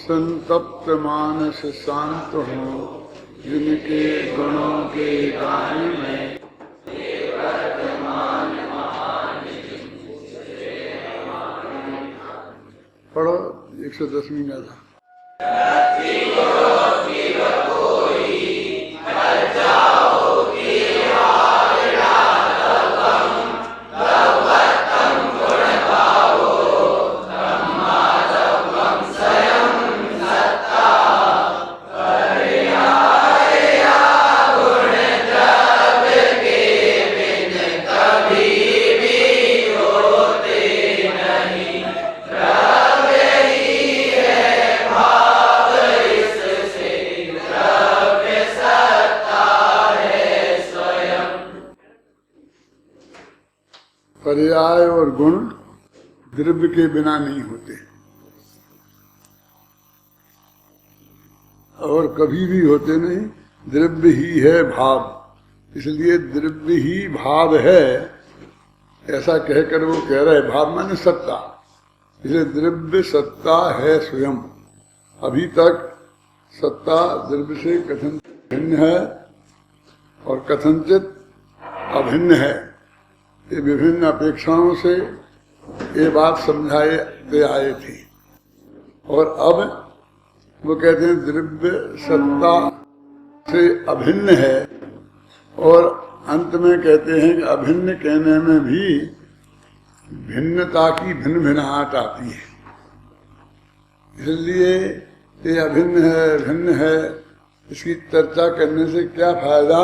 संतप्त मानस शांत हो, जिनके गुणों के गान में पढ़ो 110वीं गाथा। पर्याय और गुण द्रव्य के बिना नहीं होते और कभी भी होते नहीं। द्रव्य ही है भाव, इसलिए द्रव्य ही भाव है ऐसा कहकर वो कह रहा है। भाव माने सत्ता, इसलिए द्रव्य सत्ता है स्वयं। अभी तक सत्ता द्रव्य से कथन भिन्न है और कथनचित अभिन्न है। ये विभिन्न अपेक्षाओं से ये बात समझाते आए थे और अब वो कहते हैं द्रव्य सत्ता से अभिन्न है और अंत में कहते हैं कि अभिन्न कहने में भी भिन्नता की भिन्न भिन्नाहट आती है। इसलिए ये अभिन्न है भिन्न है, इसकी चर्चा करने से क्या फायदा।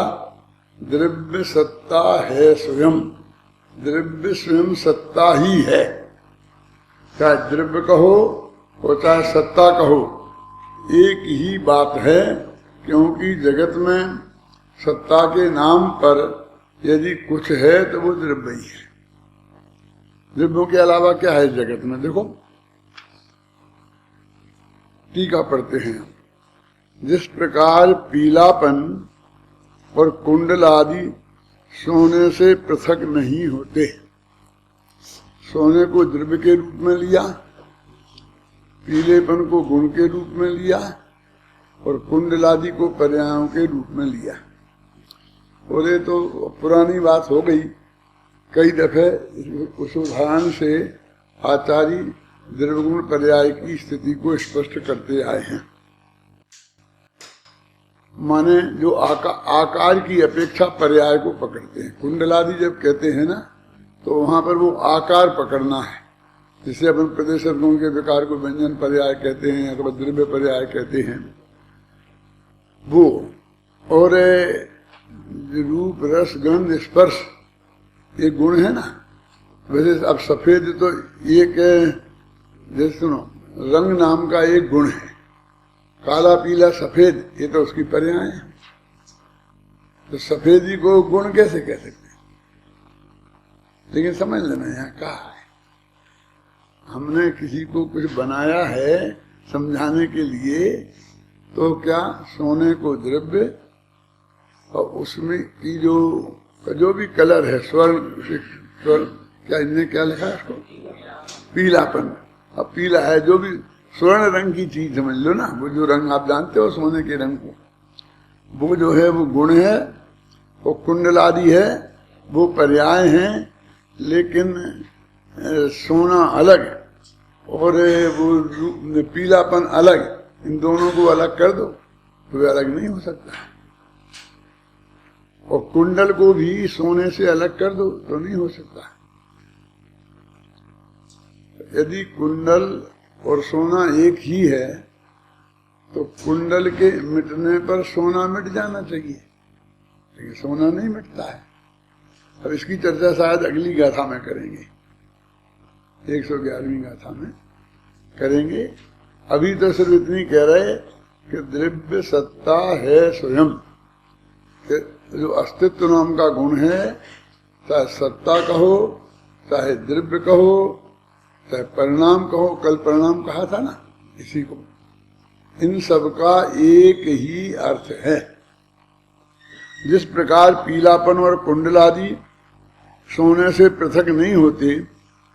द्रव्य सत्ता है स्वयं, द्रव्य स्वयं सत्ता ही है। चाहे द्रव्य कहो और चाहे सत्ता कहो, एक ही बात है, क्योंकि जगत में सत्ता के नाम पर यदि कुछ है तो वो द्रव्य ही है। द्रव्यों के अलावा क्या है जगत में? देखो टीका पढ़ते हैं। जिस प्रकार पीलापन और कुंडल आदि सोने से पृथक नहीं होते, सोने को द्रव्य के रूप में लिया, पीलेपन को गुण के रूप में लिया और कुंडल आदि को पर्यायों के रूप में लिया। और ये तो पुरानी बात हो गई। कई दफे उस उदाहरण से आचार्य द्रव्यगुण पर्याय की स्थिति को स्पष्ट करते आए हैं। माने जो आकार की अपेक्षा पर्याय को पकड़ते हैं। कुंडलादि जब कहते हैं ना, तो वहां पर वो आकार पकड़ना है। जिसे अपन प्रदेश गुण के विकार को व्यंजन पर्याय कहते हैं अथवा द्रव्य पर्याय कहते हैं वो। और रूप रस गंध स्पर्श ये गुण है ना। वैसे अब सफेद तो एक जैसे सुनो रंग नाम का एक गुण है, काला पीला सफेद ये तो उसकी पर्याय है। तो सफेदी को गुण कैसे कह सकते हैं? लेकिन समझ लेना यहाँ कहा है, हमने किसी को कुछ बनाया है समझाने के लिए, तो क्या सोने को द्रव्य और उसमें की जो भी कलर है स्वर्ण क्या इनने क्या लिखा है उसको? पीलापन। अब पीला है जो भी स्वर्ण रंग की चीज समझ लो ना, वो जो रंग आप जानते हो सोने के रंग को, वो जो है वो गुण है। वो कुंडल आदि है वो पर्याय हैं, लेकिन सोना अलग और वो पीलापन अलग, इन दोनों को अलग कर दो तो वे अलग नहीं हो सकता। और कुंडल को भी सोने से अलग कर दो तो नहीं हो सकता। यदि कुंडल और सोना एक ही है तो कुंडल के मिटने पर सोना मिट जाना चाहिए, लेकिन सोना नहीं मिटता है। अब इसकी चर्चा शायद अगली गाथा में करेंगे, 111वीं गाथा में करेंगे। अभी तो सिर्फ इतनी कह रहे कि द्रव्य सत्ता है स्वयं, कि जो अस्तित्व नाम का गुण है, चाहे सत्ता कहो चाहे द्रव्य कहो चाहे परिणाम कहो, कल परिणाम कहा था ना इसी को, इन सब का एक ही अर्थ है। जिस प्रकार पीलापन और कुंडल आदि सोने से पृथक नहीं होते,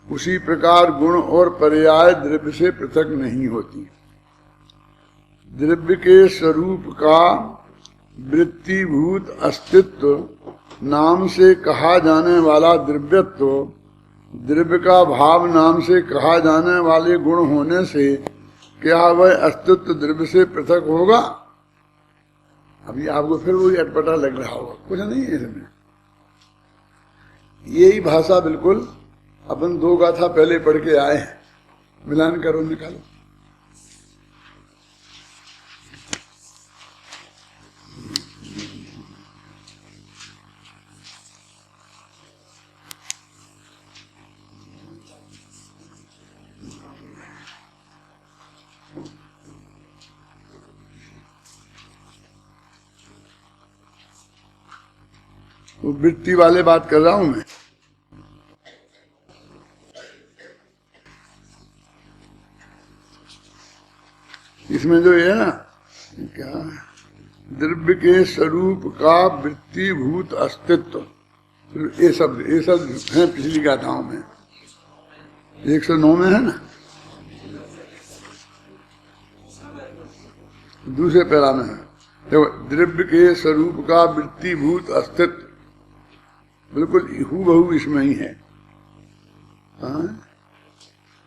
उसी प्रकार गुण और पर्याय द्रव्य से पृथक नहीं होती। द्रव्य के स्वरूप का वृत्तिभूत अस्तित्व नाम से कहा जाने वाला द्रव्यत्व, द्रव्य का भाव नाम से कहा जाने वाले गुण होने से क्या वह अस्तित्व द्रव्य से पृथक होगा? अभी आपको फिर वही अटपटा लग रहा होगा, कुछ नहीं है इसमें। यही भाषा बिल्कुल अपन दो गाथा पहले पढ़ के आए हैं। मिलान करो, निकालो। तो वृत्ति वाले बात कर रहा हूं मैं। इसमें जो है ना, क्या द्रव्य के स्वरूप का वृत्तिभूत अस्तित्व, ये सब है पिछली गाथाओं में। 109 में है ना, दूसरे पैरा में है। देखो, द्रव्य के स्वरूप का वृत्तिभूत अस्तित्व बिल्कुल हूबहू इसमें ही है।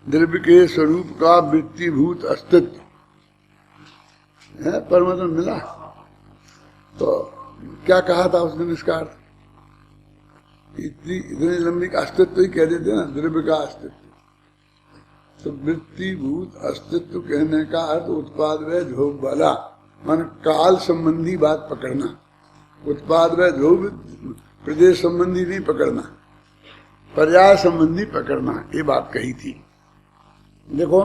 द्रव्य के स्वरूप का वृत्तिभूत अस्तित्व है, परमात्मा मिला। तो क्या कहा था उस दिन इसका अर्थ? इतनी लंबी का अस्तित्व ही कह देते ना, द्रव्य का अस्तित्व। तो वृत्तिभूत अस्तित्व कहने का अर्थ उत्पाद व ध्रुव वाला, मान काल संबंधी बात पकड़ना। उत्पाद व ध्रुव प्रदेश संबंधी नहीं पकड़ना, पर्याय संबंधी पकड़ना, ये बात कही थी। देखो,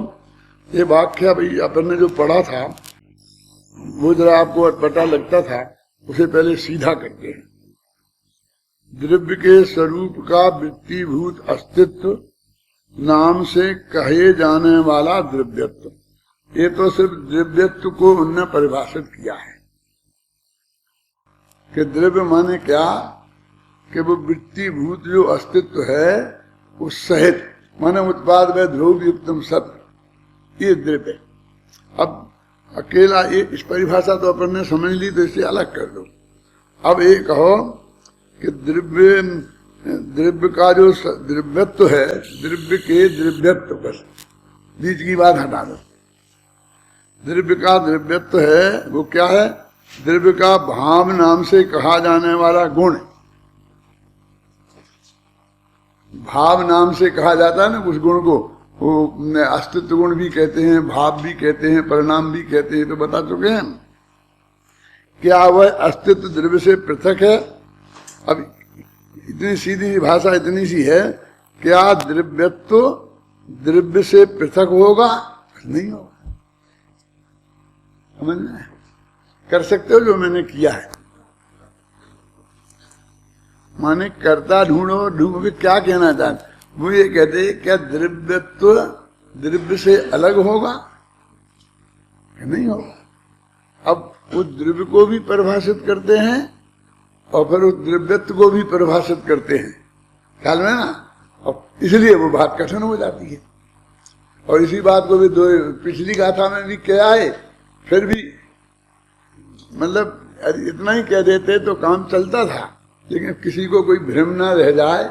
ये वाक्य भाई अपन ने जो पढ़ा था वो जरा आपको अटपटा लगता था, उसे पहले सीधा करते हैं। द्रव्य के स्वरूप का वृत्तिभूत अस्तित्व नाम से कहे जाने वाला द्रव्यत्व, ये तो सिर्फ द्रव्यत्व को उनने परिभाषित किया है कि द्रव्य माने क्या, कि वो वृत्तिभूत जो अस्तित्व है उस सहित, माने उत्पाद व ध्रुव युक्तम सत्य, ये द्रव्य। अब अकेला ये इस परिभाषा तो अपन ने समझ ली, तो इसे अलग कर दो। अब ये कहो कि द्रव्य का जो द्रव्यत्व है, द्रव्य के द्रव्यत्व, बस बीच की बात हटा दो। द्रव्य का द्रव्यत्व है वो क्या है? द्रव्य का भाव नाम से कहा जाने वाला गुण। भाव नाम से कहा जाता है ना उस गुण को, वो अस्तित्व गुण भी कहते हैं, भाव भी कहते हैं, परिणाम भी कहते हैं, तो बता चुके हैं। क्या वह अस्तित्व द्रव्य से पृथक है? अब इतनी सीधी भाषा इतनी सी है, क्या द्रव्यत्व द्रव्य से पृथक होगा? नहीं होगा। समझ में कर सकते हो जो मैंने किया है? माने कर्ता ढूंढो, ढूंढो क्या कहना चाहते? वो ये कहते हैं क्या द्रव्यत्व द्रव्य से अलग होगा? नहीं होगा। अब उस द्रव्य को भी परिभाषित करते हैं और फिर उस द्रव्यत्व को भी परिभाषित करते हैं, ख्याल में ना। और इसलिए वो बात कठिन हो जाती है। और इसी बात को भी दो पिछली गाथा में भी क्या है, फिर भी मतलब इतना ही कह देते तो काम चलता था। लेकिन किसी को कोई भ्रम ना रह जाए,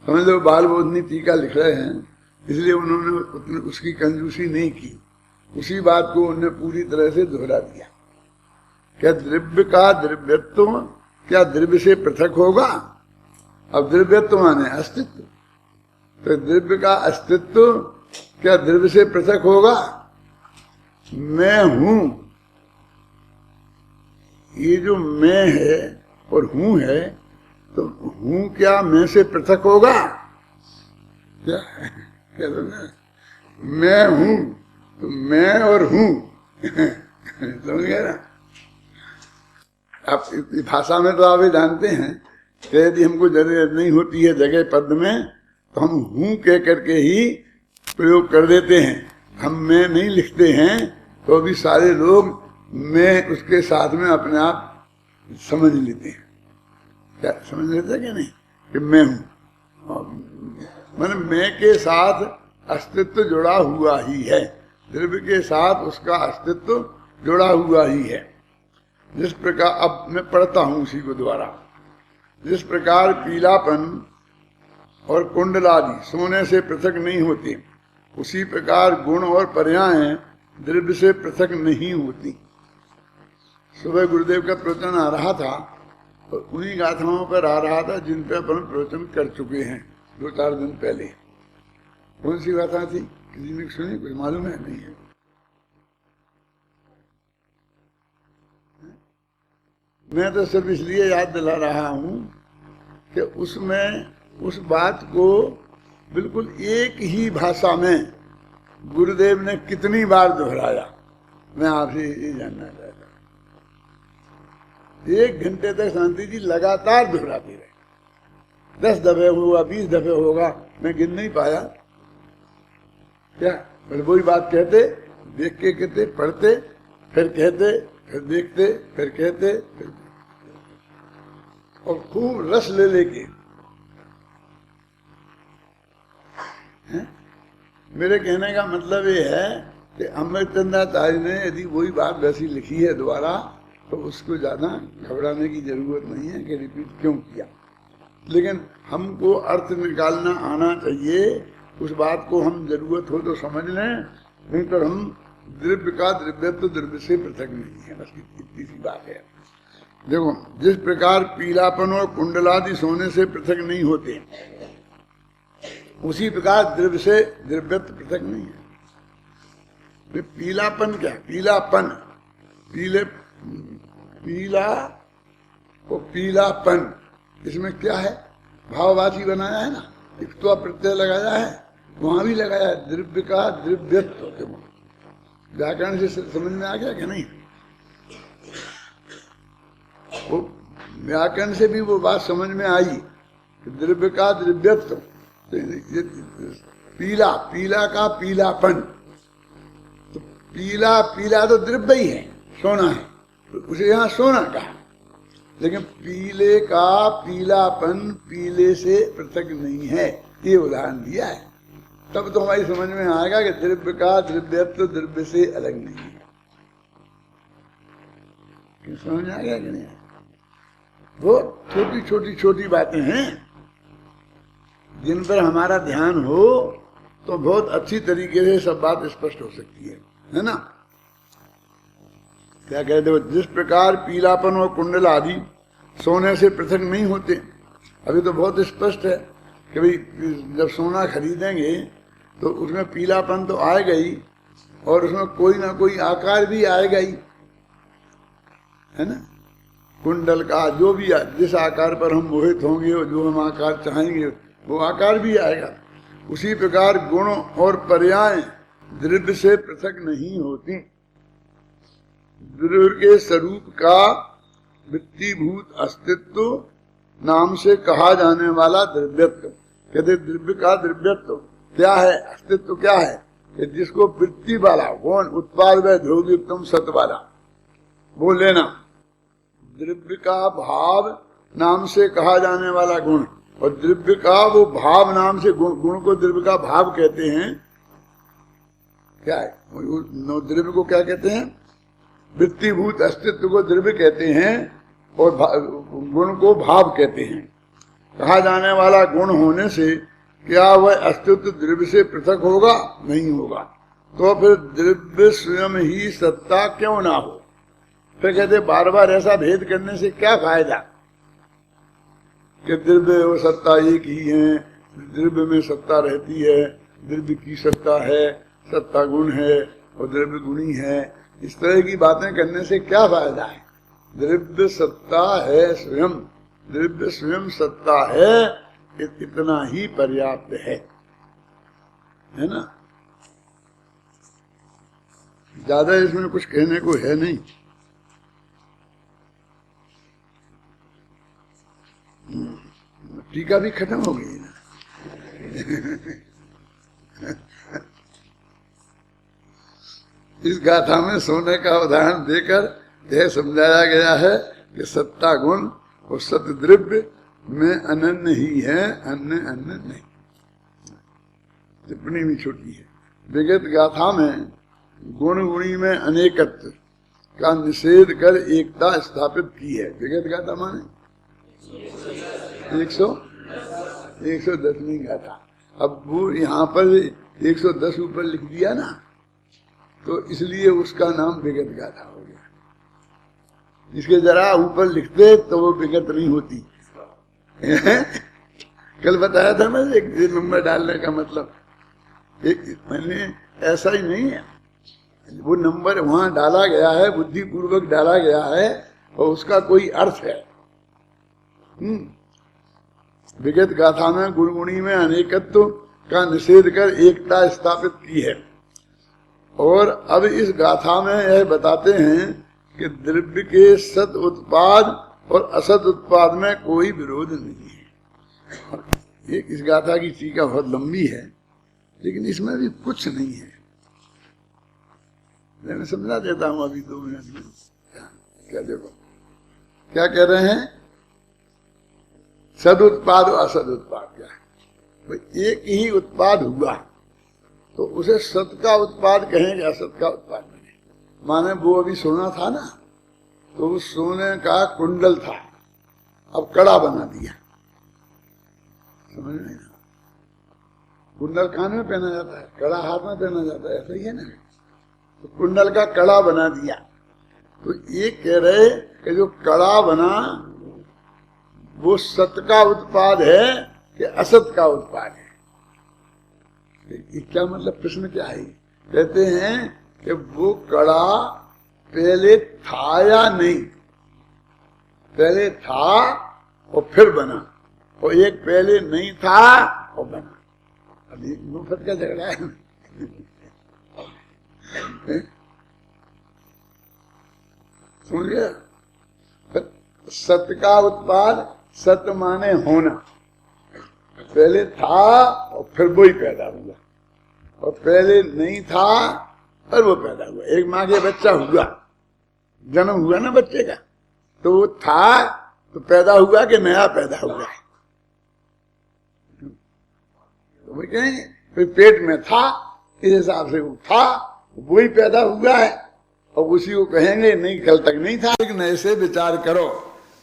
समझ लो बाल बोधनी टीका लिख रहे हैं, इसलिए उन्होंने उसकी कंजूसी नहीं की। उसी बात को उन्होंने पूरी तरह से दोहरा दिया। क्या द्रव्य का द्रव्यत्व क्या द्रव्य से पृथक होगा? अब द्रव्यत्व माने अस्तित्व, तो द्रव्य का अस्तित्व क्या द्रव्य से पृथक होगा? मैं हूं, ये जो मैं है और हूं है, तो हूं क्या मैं से पृथक होगा? क्या कह दो ना, मैं हूं तो मैं और हूं समझ गए ना। आप इस भाषा में तो आप जानते हैं कि यदि हमको जरूरत नहीं होती है जगह पद में, तो हम हूं कह करके ही प्रयोग कर देते हैं। हम मैं नहीं लिखते हैं तो भी सारे लोग मैं उसके साथ में अपने आप समझ लेते हैं। क्या समझ लेते हैं कि नहीं कि मैं हूं? मैंने मैं के साथ अस्तित्व जुड़ा हुआ ही है, द्रव्य के साथ उसका अस्तित्व जुड़ा हुआ ही है। जिस प्रकार, अब मैं पढ़ता हूं उसी को द्वारा, जिस प्रकार पीलापन और कुंडलादि सोने से पृथक नहीं होते, उसी प्रकार गुण और पर्याय द्रव्य से पृथक नहीं होती। सुबह गुरुदेव का प्रवचन आ रहा था और उन्हीं गाथाओं पर आ रहा था जिन पर अपन प्रवचन कर चुके हैं 2-4 दिन पहले। कौन सी गाथा थी? किसी ने सुनी? कुछ मालूम है? नहीं है। मैं तो सिर्फ इसलिए याद दिला रहा हूं कि उसमें उस बात को बिल्कुल एक ही भाषा में गुरुदेव ने कितनी बार दोहराया, मैं आपसे ये जानना चाहता हूं। 1 घंटे तक शांति जी लगातार दोहराते रहे। 10 दफे होगा, 20 दफे होगा, मैं गिन नहीं पाया। क्या फिर वही बात कहते, देख के कहते, पढ़ते, फिर कहते, फिर देखते, फिर कहते, फिर और खूब रस ले लेके। मेरे कहने का मतलब ये है कि अमृतचंद्राचार्य ने यदि वही बात वैसी लिखी है दोबारा, तो उसको ज्यादा घबराने की जरूरत नहीं है कि रिपीट क्यों किया। लेकिन हमको अर्थ निकालना आना चाहिए। उस बात को हम जरूरत हो तो समझ लें, नहीं तो हम द्रव्य का द्रव्यत्व द्रव्य से पृथक नहीं है, बस इतनी सी बात है। देखो, जिस प्रकार पीलापन और कुंडलादि सोने से पृथक नहीं होते, उसी प्रकार द्रव्य से द्रव्यत्व पृथक नहीं है। पीलापन क्या? पीलापन, पीले, पीला और पीलापन, इसमें क्या है? भाववाची बनाया है ना, एक तो प्रत्यय लगाया है, वहां भी लगाया है द्रव्य का द्रव्यत्व। व्याकरण से समझ में आ गया कि नहीं? वो व्याकरण से भी वो बात समझ में आई कि द्रव्य का द्रव्यत्व, पीला, पीला का पीलापन, तो पीला, पीला तो द्रव्य ही है, सोना है, तो उसे यहाँ सोना कहा। लेकिन पीले का पीलापन पीले से पृथक नहीं है, ये उदाहरण दिया है। तब तो हमारी समझ में आएगा कि द्रव्य का द्रव्यत्व द्रव्य से अलग नहीं है। क्यों समझ में आ गया कि नहीं? वो छोटी छोटी छोटी बातें हैं जिन पर हमारा ध्यान हो तो बहुत अच्छी तरीके से सब बात स्पष्ट हो सकती है ना? क्या कहते हो? जिस प्रकार पीलापन और कुंडल आदि सोने से पृथक नहीं होते। अभी तो बहुत स्पष्ट है कि भाई जब सोना खरीदेंगे तो उसमें पीलापन तो आएगा ही और उसमें कोई ना कोई आकार भी आएगा ही, है ना? कुंडल का जो भी जिस आकार पर हम मोहित होंगे और जो हम आकार चाहेंगे वो आकार भी आएगा। उसी प्रकार गुण और पर्याय द्रव्य से पृथक नहीं होती। द्रव्य के स्वरूप का वृत्तिभूत अस्तित्व नाम से कहा जाने वाला द्रव्यत्व। कहते द्रव्य का द्रव्यत्व क्या है? अस्तित्व क्या है? कि जिसको वृत्ति वाला, कौन? उत्पाद व ध्रुवयुक्तम सत वाला, वो लेना। द्रव्य का भाव नाम से कहा जाने वाला गुण, और द्रव्य का वो भाव नाम से गुण को द्रव्य का भाव कहते हैं। क्या है? द्रव्य को क्या कहते हैं? वृत्तिभूत अस्तित्व को द्रव्य कहते हैं और गुण को भाव कहते हैं। कहा जाने वाला गुण होने से क्या वह अस्तित्व द्रव्य से पृथक होगा? नहीं होगा। तो फिर द्रव्य स्वयं ही सत्ता क्यों ना हो? फिर कहते बार बार ऐसा भेद करने से क्या फायदा कि द्रव्य और सत्ता एक ही है, द्रव्य में सत्ता रहती है, द्रव्य की सत्ता है, सत्ता गुण है और द्रव्य गुणी है। इस तरह की बातें करने से क्या फायदा है? द्रव्य सत्ता है स्वयं, द्रव्य स्वयं सत्ता है, इतना ही पर्याप्त है ना? ज्यादा इसमें कुछ कहने को है नहीं। टीका भी खत्म हो गई ना। इस गाथा में सोने का उदाहरण देकर यह समझाया गया है कि सत्ता गुण और सत्य द्रव्य में अनन्य ही है, अन्य अन्य नहीं। टिप्पणी भी छोटी है। विगत गाथा में गुण गुणी में अनेकत्व का निषेध कर एकता स्थापित की है। विगत गाथा माने 110वीं गाथा। अब वो यहाँ पर 110 ऊपर लिख दिया ना, तो इसलिए उसका नाम विगत गाथा हो गया। इसके जरा ऊपर लिखते तो वो विगत नहीं होती। कल बताया था ना, एक नंबर डालने का मतलब मैंने ऐसा ही नहीं है, वो नंबर वहां डाला गया है, बुद्धि पूर्वक डाला गया है और उसका कोई अर्थ है। विगत गाथा में गुणगुणी में अनेकत्व का निषेध कर एकता स्थापित की है। और अब इस गाथा में यह बताते हैं कि द्रव्य के सत उत्पाद और असत उत्पाद में कोई विरोध नहीं है। इस गाथा की टीका बहुत लंबी है, लेकिन इसमें भी कुछ नहीं है। मैं समझा देता हूं अभी 2 मिनट में। क्या देखो क्या कह रहे हैं, सद उत्पाद और असद उत्पाद क्या है? भाई एक ही उत्पाद हुआ तो उसे सत का उत्पाद कहेंगे, असत का उत्पाद नहीं। माने वो अभी सोना था ना, तो उस सोने का कुंडल था, अब कड़ा बना दिया। समझ में ना, कुंडल कान में पहना जाता है, कड़ा हाथ में पहना जाता है, ऐसा ही है ना। तो कुंडल का कड़ा बना दिया, तो ये कह रहे कि जो कड़ा बना वो सत का उत्पाद है कि असत का उत्पाद है। ये क्या मतलब, प्रश्न क्या है? कहते हैं कि वो कड़ा पहले था या नहीं, पहले था और फिर बना, और एक पहले नहीं था और बना। अभी मुफ्त का झगड़ा है। सुन लिया? सत का उत्पाद, सत माने होना, पहले था और फिर वो ही पैदा हुआ, और पहले नहीं था और वो पैदा हुआ। एक माँ के बच्चा हुआ, जन्म हुआ ना बच्चे का, तो वो था तो पैदा हुआ कि नया पैदा हुआ है? तो वो कहेंगे फिर पेट में था, इस हिसाब से वो था, वही पैदा हुआ है, और उसी को कहेंगे नहीं कल तक नहीं था। लेकिन ऐसे विचार करो,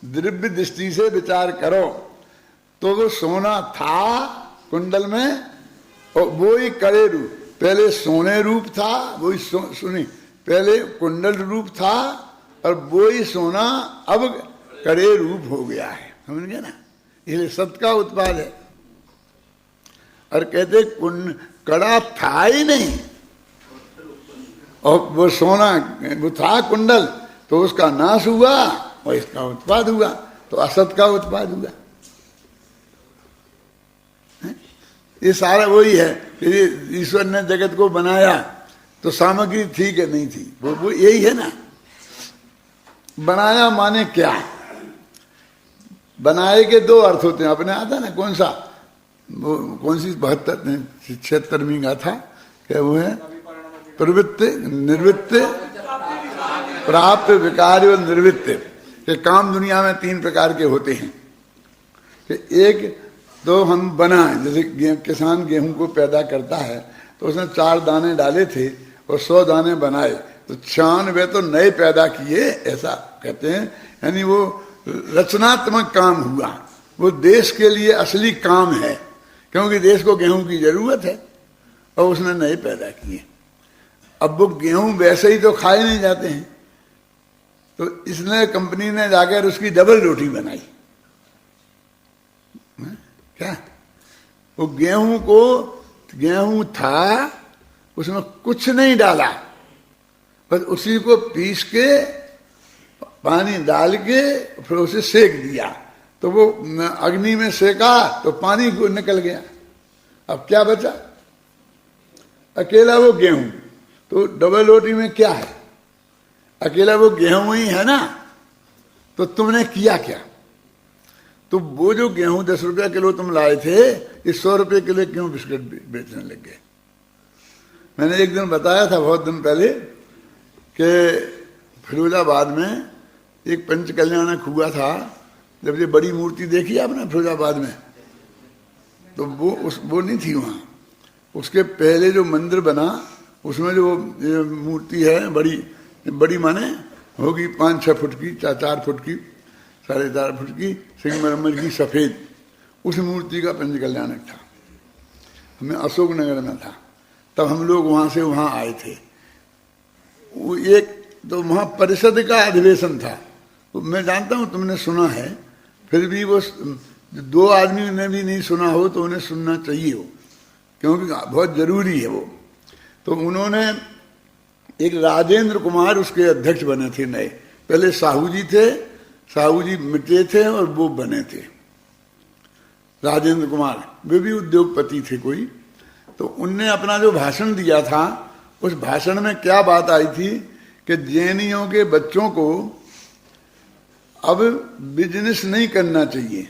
द्रव्य दृष्टि से विचार करो, तो वो सोना था कुंडल में, और वो ही कड़े रूप, पहले सोने रूप था, वो ही सुनी पहले कुंडल रूप था, और वो ही सोना अब कड़े रूप हो गया है। समझ गए ना? इसलिए सत का उत्पाद है। और कहते कड़ा था ही नहीं, और वो सोना वो था कुंडल, तो उसका नाश हुआ और इसका उत्पाद हुआ, तो असत का उत्पाद हुआ। ये सारा वही है कि ईश्वर ने जगत को बनाया तो सामग्री थी कि नहीं थी, वो यही है ना। बनाया माने क्या? बनाए के 2 अर्थ होते हैं, अपने आता ना कौन सा, वो कौन सी 76वीं गाथा क्या वो है, प्रवृत्ति निर्वृत्ति प्राप्त विकार और निर्वृत्ति के काम दुनिया में 3 प्रकार के होते हैं। कि एक तो हम बनाए, जैसे किसान गेहूं को पैदा करता है तो उसने 4 दाने डाले थे और 100 दाने बनाए, तो 96 तो नए पैदा किए, ऐसा कहते हैं। यानी वो रचनात्मक काम हुआ, वो देश के लिए असली काम है, क्योंकि देश को गेहूं की जरूरत है, और उसने नए पैदा किए। अब वो गेहूं वैसे ही तो खाए नहीं जाते हैं, तो इसने कंपनी ने जाकर उसकी डबल रोटी बनाई। क्या वो गेहूं था, उसमें कुछ नहीं डाला, बस उसी को पीस के पानी डाल के फिर उसे सेक दिया, तो वो अग्नि में सेका तो पानी को निकल गया। अब क्या बचा? अकेला वो गेहूं। तो डबल रोटी में क्या है? अकेला वो गेहूं ही है ना। तो तुमने किया क्या? तो वो जो गेहूं 10 रुपया किलो तुम लाए थे, इस 100 रुपये किलो क्यों बिस्किट बेचने लग गए? मैंने एक दिन बताया था बहुत दिन पहले कि फिरोजाबाद में एक पंच कल्याणक हुआ था। जब ये बड़ी मूर्ति देखी आपने फिरोजाबाद में, तो वो नहीं थी वहाँ। उसके पहले जो मंदिर बना उसमें जो मूर्ति है बड़ी बड़ी माने होगी 5-6 फुट की, 4 फुट की, 4.5 फुट की, संगमरमर की सफेद। उस मूर्ति का पंच कल्याणक था। हमें अशोकनगर में था, तब हम लोग वहां से वहां आए थे। वो एक तो वहां परिषद का अधिवेशन था। मैं जानता हूं तुमने सुना है, फिर भी वो 2 आदमी ने भी नहीं सुना हो तो उन्हें सुनना चाहिए हो, क्योंकि बहुत जरूरी है वो। तो उन्होंने एक राजेंद्र कुमार उसके अध्यक्ष बने थे नए। पहले साहू जी थे, साहू जी मिटे थे और वो बने थे राजेंद्र कुमार। वे भी उद्योगपति थे कोई। तो उनने अपना जो भाषण दिया था, उस भाषण में क्या बात आई थी कि जैनियों के बच्चों को अब बिजनेस नहीं करना चाहिए।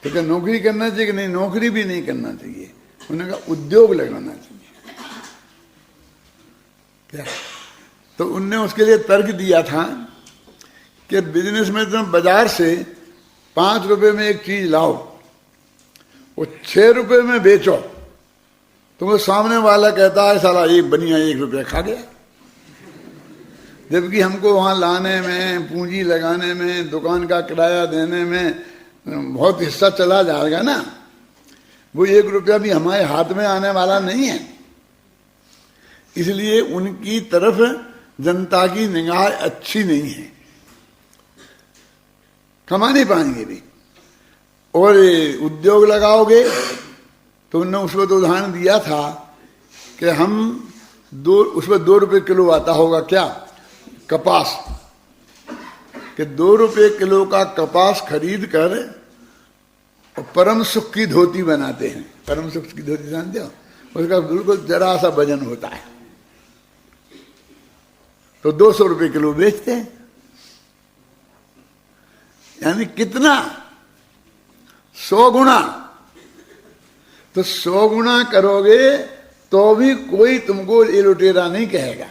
तो क्या नौकरी करना चाहिए कि नहीं? नौकरी भी नहीं करना चाहिए। उन्होंने कहा उद्योग लगाना चाहिए। क्या? तो उनने उसके लिए तर्क दिया था कि बिजनेस में तुम बाजार से 5 रुपए में एक चीज लाओ, वो 6 रुपए में बेचो, तो वो सामने वाला कहता है साला एक बनिया 1 रुपया खा गया। जबकि हमको वहां लाने में, पूंजी लगाने में, दुकान का किराया देने में बहुत हिस्सा चला जाएगा ना। वो 1 रुपया भी हमारे हाथ में आने वाला नहीं है। इसलिए उनकी तरफ जनता की निगाह अच्छी नहीं है, कमा नहीं पाएंगे भी। और उद्योग लगाओगे तो उन्होंने उसमें तो उदाहरण दिया था कि हम उसमें 2 रुपये किलो आता होगा क्या, कपास, कि 2 रुपये किलो का कपास खरीद कर और परम सुख की धोती बनाते हैं। परम सुख की धोती जानते हो? उसका बिल्कुल जरा सा वजन होता है, तो 200 रुपये किलो बेचते हैं। यानी कितना? 100 गुना। तो 100 गुना करोगे तो भी कोई तुमको ये लुटेरा नहीं कहेगा,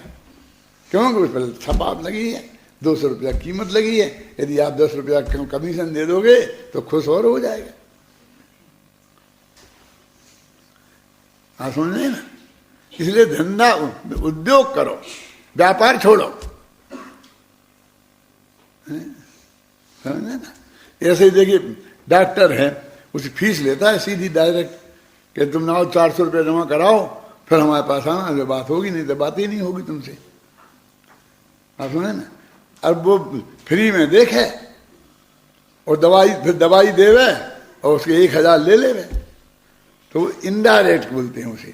क्योंकि उस पर छपाप लगी है, 200 रुपया कीमत लगी है। यदि आप 10 रुपया कमीशन दे दोगे तो खुश और हो जाएगा। आप समझ रहे ना? इसलिए धंधा उद्योग करो, व्यापार छोड़ो। समझे ना? ऐसे ही देखिए, डॉक्टर है, उसकी फीस लेता है सीधी डायरेक्ट कि तुम आओ 400 रुपया जमा कराओ, फिर हमारे पास आना, जो बात होगी, नहीं तो बात ही नहीं होगी तुमसे। आप सुने ना? अब वो फ्री में देखे और फिर दवाई देवे और उसके 1000 ले लेवे, तो वो इनडायरेक्ट बोलते हैं उसे।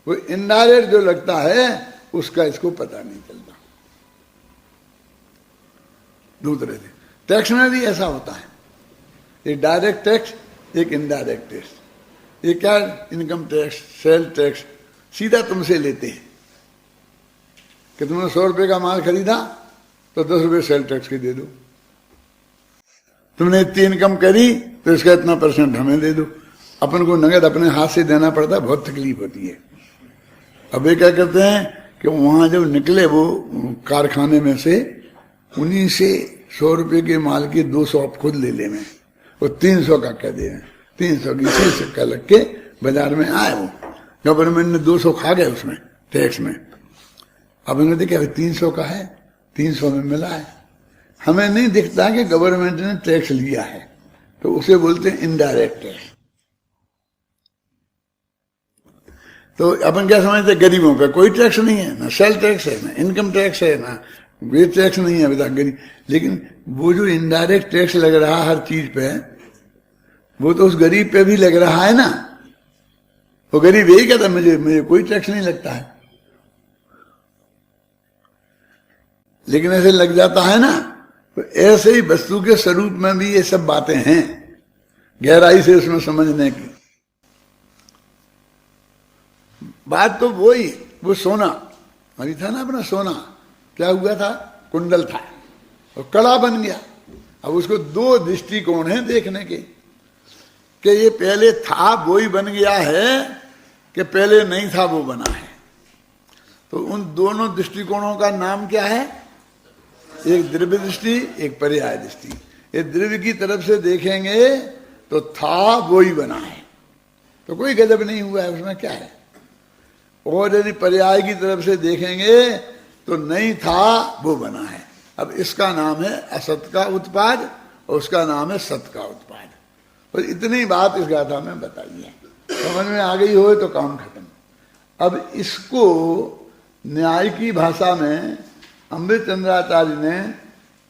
वो इनडायरेक्ट जो लगता है उसका इसको पता नहीं चलता। दूसरे से टैक्स में भी ऐसा होता है, एक डायरेक्ट टैक्स, एक इनडायरेक्ट टैक्स। ये क्या? इनकम टैक्स, सेल टैक्स सीधा तुमसे लेते हैं कि तुमने 100 रुपये का माल खरीदा तो 10 रुपये सेल टैक्स के दे दो। तुमने इतनी इनकम करी तो इसका इतना % हमें दे दो। अपन को नगद अपने हाथ से देना पड़ता है, बहुत तकलीफ होती है। अब ये क्या करते हैं कि वहां जब निकले वो कारखाने में से, उन्हीं से 100 रुपये के माल के 200 आप खुद ले लें, वो 300 का क्या दे रहे हैं, 300 की सिक्का लग के बाजार में आए। वो गवर्नमेंट ने 200 खा गए उसमें टैक्स में। अब उन्होंने देखा 300 का है, 300 में मिला है। हमें नहीं दिखता कि गवर्नमेंट ने टैक्स लिया है, तो उसे बोलते हैं इनडायरेक्ट टैक्स। तो अपन क्या समझते, गरीबों पे कोई टैक्स नहीं है, ना सेल टैक्स है, ना इनकम टैक्स है, ना वे टैक्स नहीं है अभी तक गरीब। लेकिन वो जो इनडायरेक्ट टैक्स लग रहा है हर चीज पे, वो तो उस गरीब पे भी लग रहा है ना। वो गरीब यही कहता मुझे कोई टैक्स नहीं लगता है, लेकिन ऐसे लग जाता है ना। तो ऐसे ही वस्तु के स्वरूप में भी ये सब बातें हैं, गहराई से उसमें समझने की बात। तो वो सोना अभी था ना, अपना सोना क्या हुआ था, कुंडल था और कड़ा बन गया। अब उसको 2 दृष्टिकोण हैं देखने के, कि ये पहले था वो ही बन गया है कि पहले नहीं था वो बना है। तो उन दोनों दृष्टिकोणों का नाम क्या है? एक द्रव्य दृष्टि, एक पर्याय दृष्टि। ये द्रव्य की तरफ से देखेंगे तो था वो ही बना है, तो कोई गजब नहीं हुआ है, उसमें क्या है। और यदि पर्याय की तरफ से देखेंगे तो नहीं था वो बना है, अब इसका नाम है असत का उत्पाद और उसका नाम है सत का उत्पाद। और इतनी बात इस गाथा में बताई है, समझ में आ गई हो तो काम खत्म। अब इसको न्याय की भाषा में अमृतचंद्राचार्य ने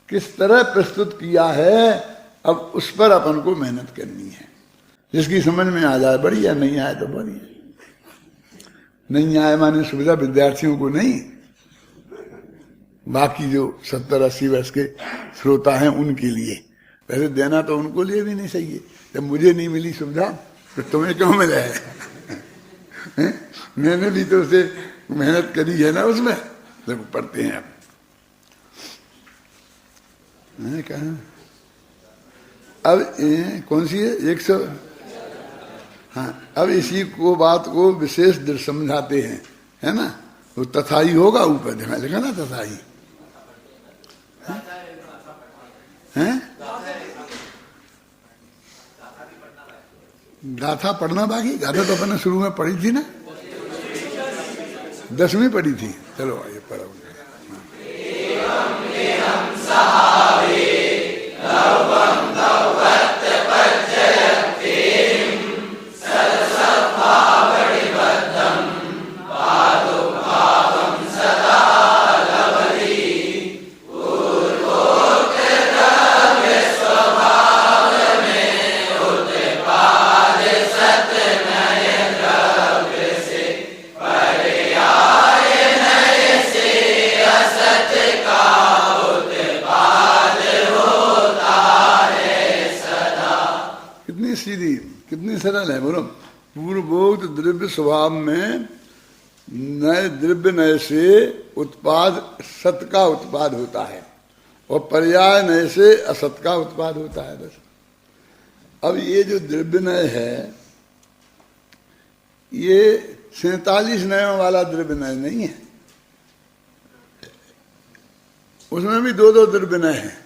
किस तरह प्रस्तुत किया है, अब उस पर अपन को मेहनत करनी है। जिसकी समझ में आ जाए बढ़िया, नहीं आए तो बढ़िया। नहीं आए माने सुविधा विद्यार्थियों को नहीं, बाकी जो 70-80 वर्ष के श्रोता हैं उनके लिए। वैसे देना तो उनको लिए भी नहीं सही है। जब मुझे नहीं मिली सुविधा तो तुम्हें क्यों मिला है? मैंने भी तो उसे मेहनत करी है ना उसमें। देखो पढ़ते हैं कहा अब कौन सी है 100। हाँ, अब इसी को बात को विशेष दृढ़ समझाते हैं, है ना। वो तथाई होगा ऊपर देखा लिखा ना तथाई है। गाथा पढ़ना बाकी, गाथा तो अपन ने शुरू में पढ़ी थी ना, 10वीं पढ़ी थी। चलो आइए पढ़ो। कितनी सरल है बोलो। पूर्वोक्त द्रव्य स्वभाव में नए द्रव्य नए से उत्पाद सत का उत्पाद होता है और पर्याय नए से असत का उत्पाद होता है बस। अब ये जो द्रव्य नय है ये 47 नयों वाला द्रव्य नय नहीं है, उसमें भी 2-2 द्रव्य नय है।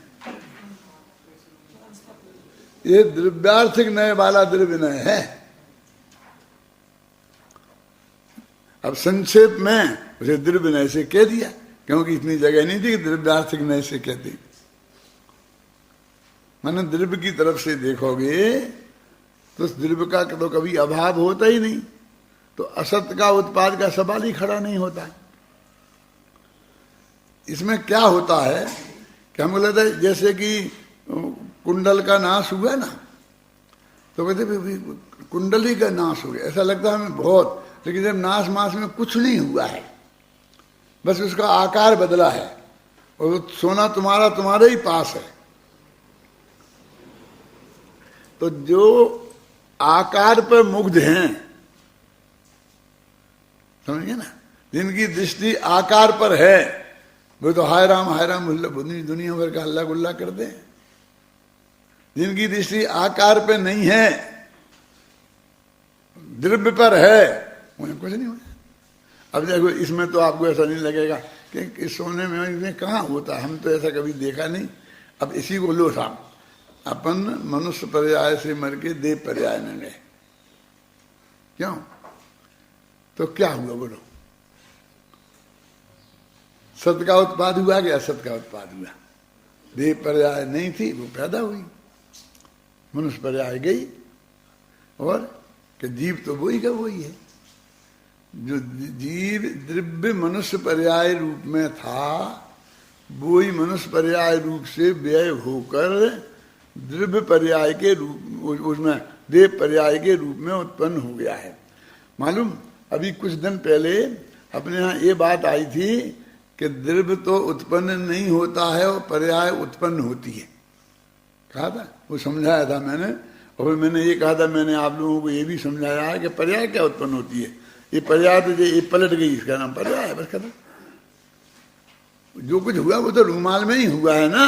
ये द्रव्यार्थिक नय वाला द्रव्य नय है। अब संक्षेप में उसे द्रव्य नय से कह दिया क्योंकि इतनी जगह नहीं थी कि द्रव्यार्थिक नय से कहते। माने द्रव्य की तरफ से देखोगे तो उस द्रव्य का तो कभी अभाव होता ही नहीं, तो असत का उत्पाद का सवाल ही खड़ा नहीं होता। इसमें क्या होता है कि हम बोलते जैसे कि कुंडल का नाश हुआ ना, तो कहते कुंडल ही का नाश हो गया, ऐसा लगता है हमें बहुत। लेकिन जब नाश मास में कुछ नहीं हुआ है, बस उसका आकार बदला है और सोना तुम्हारे ही पास है। तो जो आकार पर मुग्ध हैं, समझिए ना, जिनकी दृष्टि आकार पर है वो तो हाय राम दुनिया भर का हल्ला गुल्ला करते हैं। जिनकी दृष्टि आकार पे नहीं है, द्रव्य पर है, उन्हें कुछ नहीं होता। अब देखो इसमें तो आपको ऐसा नहीं लगेगा कि सोने में कहाँ होता, हम तो ऐसा कभी देखा नहीं। अब इसी को लो साहब, अपन मनुष्य पर्याय से मर के देव पर्याय में गए, क्यों? तो क्या हुआ बोलो? सत का उत्पाद हुआ कि असत का उत्पाद हुआ? देव पर्याय नहीं थी, वो पैदा हुई, मनुष्य पर्याय गई, और कि जीव तो वही का वही है। जो जीव द्रव्य मनुष्य पर्याय रूप में था, वही मनुष्य पर्याय रूप से व्यय होकर द्रव्य पर्याय के रूप, उसमें देव पर्याय के रूप में उत्पन्न हो गया है। मालूम, अभी कुछ दिन पहले अपने यहाँ ये बात आई थी कि द्रव्य तो उत्पन्न नहीं होता है और पर्याय उत्पन्न होती है, कहा था, वो समझाया था मैंने। और मैंने ये कहा था, मैंने आप लोगों को ये भी समझाया है कि पर्याय क्या उत्पन्न होती है। ये पर्याय तो ये पलट गई, इसका नाम पर्याय है, बस खत्म। जो कुछ हुआ वो तो रूमाल में ही हुआ है ना।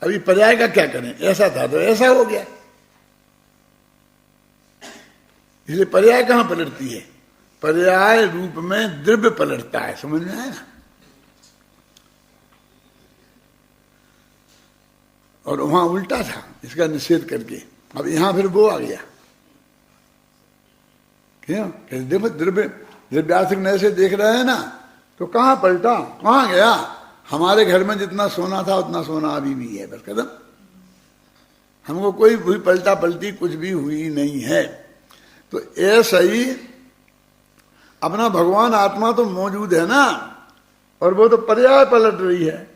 अभी पर्याय का क्या करें, ऐसा था तो ऐसा हो गया। इसलिए पर्याय कहाँ पलटती है? पर्याय रूप में द्रव्य पलटता है, समझ में आया ना। और वहां उल्टा था, इसका निषेध करके। अब यहां फिर वो आ गया, क्यों? द्रव्य द्रव्यार्थिक नय से देख रहे हैं ना, तो कहां पलटा, कहां गया? हमारे घर में जितना सोना था उतना सोना अभी भी है, बस खत्म। हमको कोई भी पलटा पलटी कुछ भी हुई नहीं है। तो ऐसा ही अपना भगवान आत्मा तो मौजूद है ना, और वो तो पर्याय पलट रही है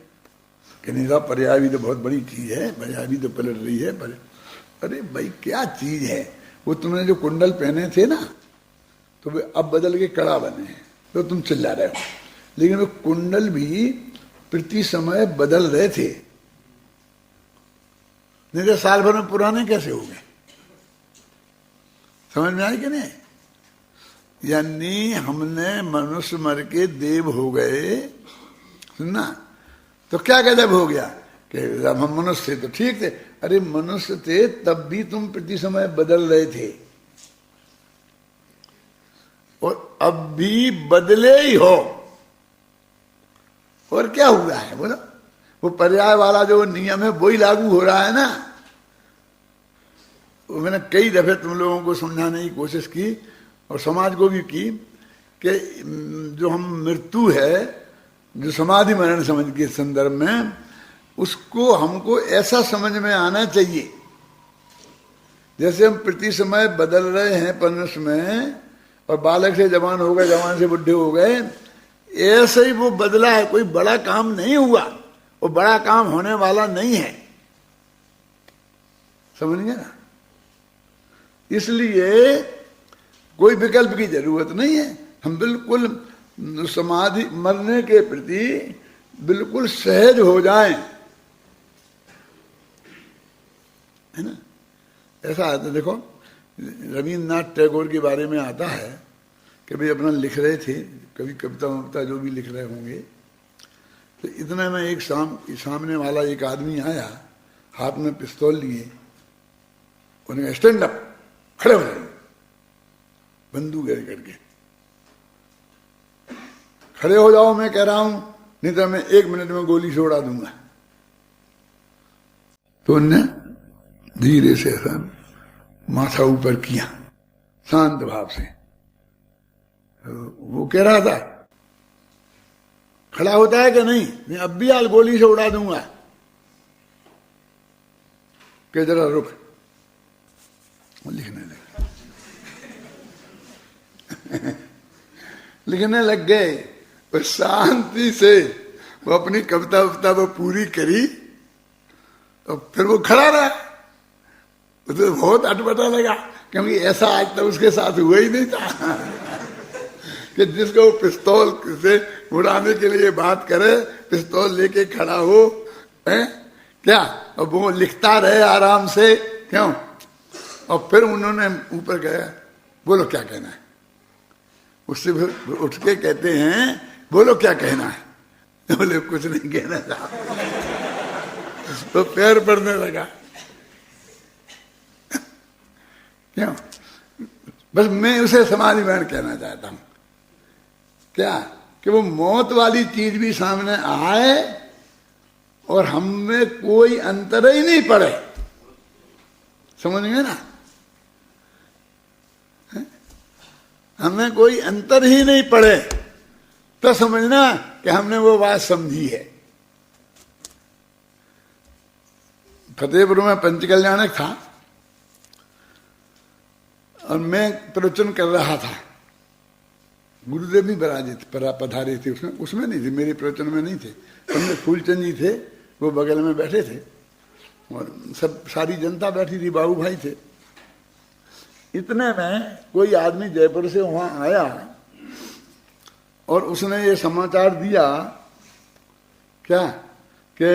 कि नहीं साहब, पर्याय भी तो बहुत बड़ी चीज है, पर्याय भी तो पलट रही है। अरे भाई क्या चीज है वो, तुमने जो कुंडल पहने थे ना तो वे अब बदल के कड़ा बने हैं, तो तुम चिल्ला रहे हो, लेकिन वो कुंडल भी प्रति समय बदल रहे थे, नहीं तो साल भर में पुराने कैसे हो गए? समझ में आई कि नहीं? यानी हमने मनुष्य मर के देव हो गए, सुनना, तो क्या गजब हो गया कि जब हम मनुष्य थे तो ठीक थे। अरे मनुष्य थे तब भी तुम प्रति समय बदल रहे थे, और अब भी बदले ही हो। और क्या हुआ है बोलो? वो पर्याय वाला जो नियम है वही लागू हो रहा है ना। वो मैंने कई दफे तुम लोगों को समझाने की कोशिश की और समाज को भी की कि जो हम मृत्यु है, जो समाधि मरण समझ के संदर्भ में, उसको हमको ऐसा समझ में आना चाहिए जैसे हम प्रति समय बदल रहे हैं मनुष्य में, और बालक से जवान हो गए, जवान से बुढ़े हो गए, ऐसे ही वो बदला है। कोई बड़ा काम नहीं हुआ, वो बड़ा काम होने वाला नहीं है, समझ गए ना? इसलिए कोई विकल्प की जरूरत नहीं है। हम बिल्कुल समाधि मरने के प्रति बिल्कुल सहज हो जाएं, है ना? ऐसा आता, देखो रविन्द्रनाथ टैगोर के बारे में आता है कि भाई अपना लिख रहे थे, कभी कविता वविता जो भी लिख रहे होंगे, तो इतने में एक सामने वाला एक आदमी आया, हाथ में पिस्तौल लिए, उन्हें स्टैंड अप, खड़े हो जाए, बंदूक गिर करके, खड़े हो जाओ, मैं कह रहा हूं, नहीं तो मैं 1 मिनट में गोली से उड़ा दूंगा। तो उनने धीरे से ऐसा माथा ऊपर किया, शांत भाव से। वो कह रहा था खड़ा होता है कि नहीं, मैं अब भी आज गोली से उड़ा दूंगा। कि जरा रुक, वो लिखने लगे लिखने लग गए, और शांति से वो अपनी कविता वविता वो पूरी करी, और फिर वो खड़ा रहा। तो बहुत अटपटा लगा, क्योंकि ऐसा आज तक उसके साथ हुआ ही नहीं था कि जिसको वो पिस्तौल से उड़ाने के लिए बात करे, पिस्तौल लेके खड़ा हो, है क्या? और वो लिखता रहे आराम से, क्यों? और फिर उन्होंने ऊपर गया, बोलो क्या कहना है? उससे फिर उठ के कहते हैं, बोलो क्या कहना है? बोले कुछ नहीं कहना था। तो पैर पड़ने लगा, क्यों? बस मैं उसे समाधि मरण कहना चाहता हूं, क्या कि वो मौत वाली चीज भी सामने आए और हम में कोई अंतर ही नहीं पड़े, समझ गए ना? हमें कोई अंतर ही नहीं पड़े, तो समझना कि हमने वो बात समझी है। फतेहपुर में पंचकल्याणक था और मैं प्रवचन कर रहा था, गुरुदेव भी पधारे थे उसमें नहीं थे, मेरे प्रवचन में नहीं थे, हमने फूलचंद जी थे, वो बगल में बैठे थे, और सब सारी जनता बैठी थी, बाबू भाई थे। इतने में कोई आदमी जयपुर से वहां आया और उसने ये समाचार दिया, क्या कि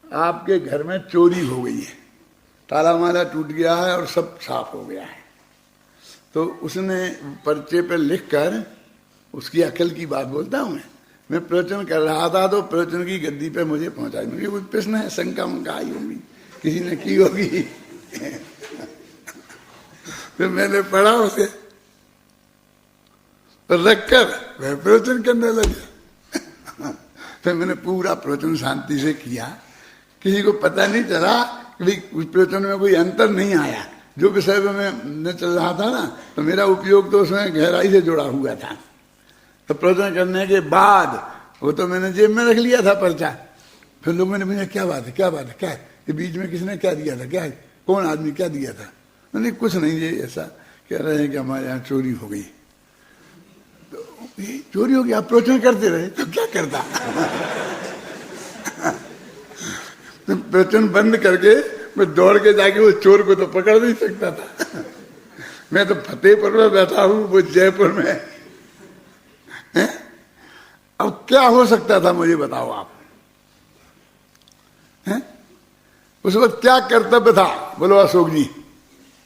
आपके घर में चोरी हो गई है, ताला माला टूट गया है और सब साफ हो गया है। तो उसने पर्चे पे लिखकर, उसकी अकल की बात बोलता हूं मैं प्रवचन कर रहा था, तो प्रवचन की गद्दी पे मुझे पहुंचाई, मुझे कोई प्रश्न है, शंका मंका आई होगी, किसी ने की होगी। फिर मैंने पढ़ा उसे, तो रखकर वह प्रवचन करने लगे। फिर मैंने पूरा प्रवचन शांति से किया, किसी को पता नहीं चला कि उस प्रवचन में कोई अंतर नहीं आया। जो विषय में न चल रहा था ना, तो मेरा उपयोग तो उसमें गहराई से जुड़ा हुआ था। तो प्रवचन करने के बाद वो तो मैंने जेब में रख लिया था पर्चा। फिर लोगों ने पूछा क्या बात है, क्या बात है, क्या है ये बीच में किसने क्या दिया था, क्या है, कौन आदमी क्या दिया था? मैंने कुछ नहीं, ये ऐसा कह रहे हैं कि हमारे यहाँ चोरी हो गई। तो ये चोरी हो गई, आप प्रवचन करते रहे तो क्या करता? तो प्रवचन बंद करके मैं दौड़ के जाके उस चोर को तो पकड़ नहीं सकता था। मैं तो फतेहपुर में बैठा हूं, वो जयपुर में है? अब क्या हो सकता था मुझे बताओ आप, हैं? उस वक्त क्या कर्तव्य था, बोलो अशोक जी,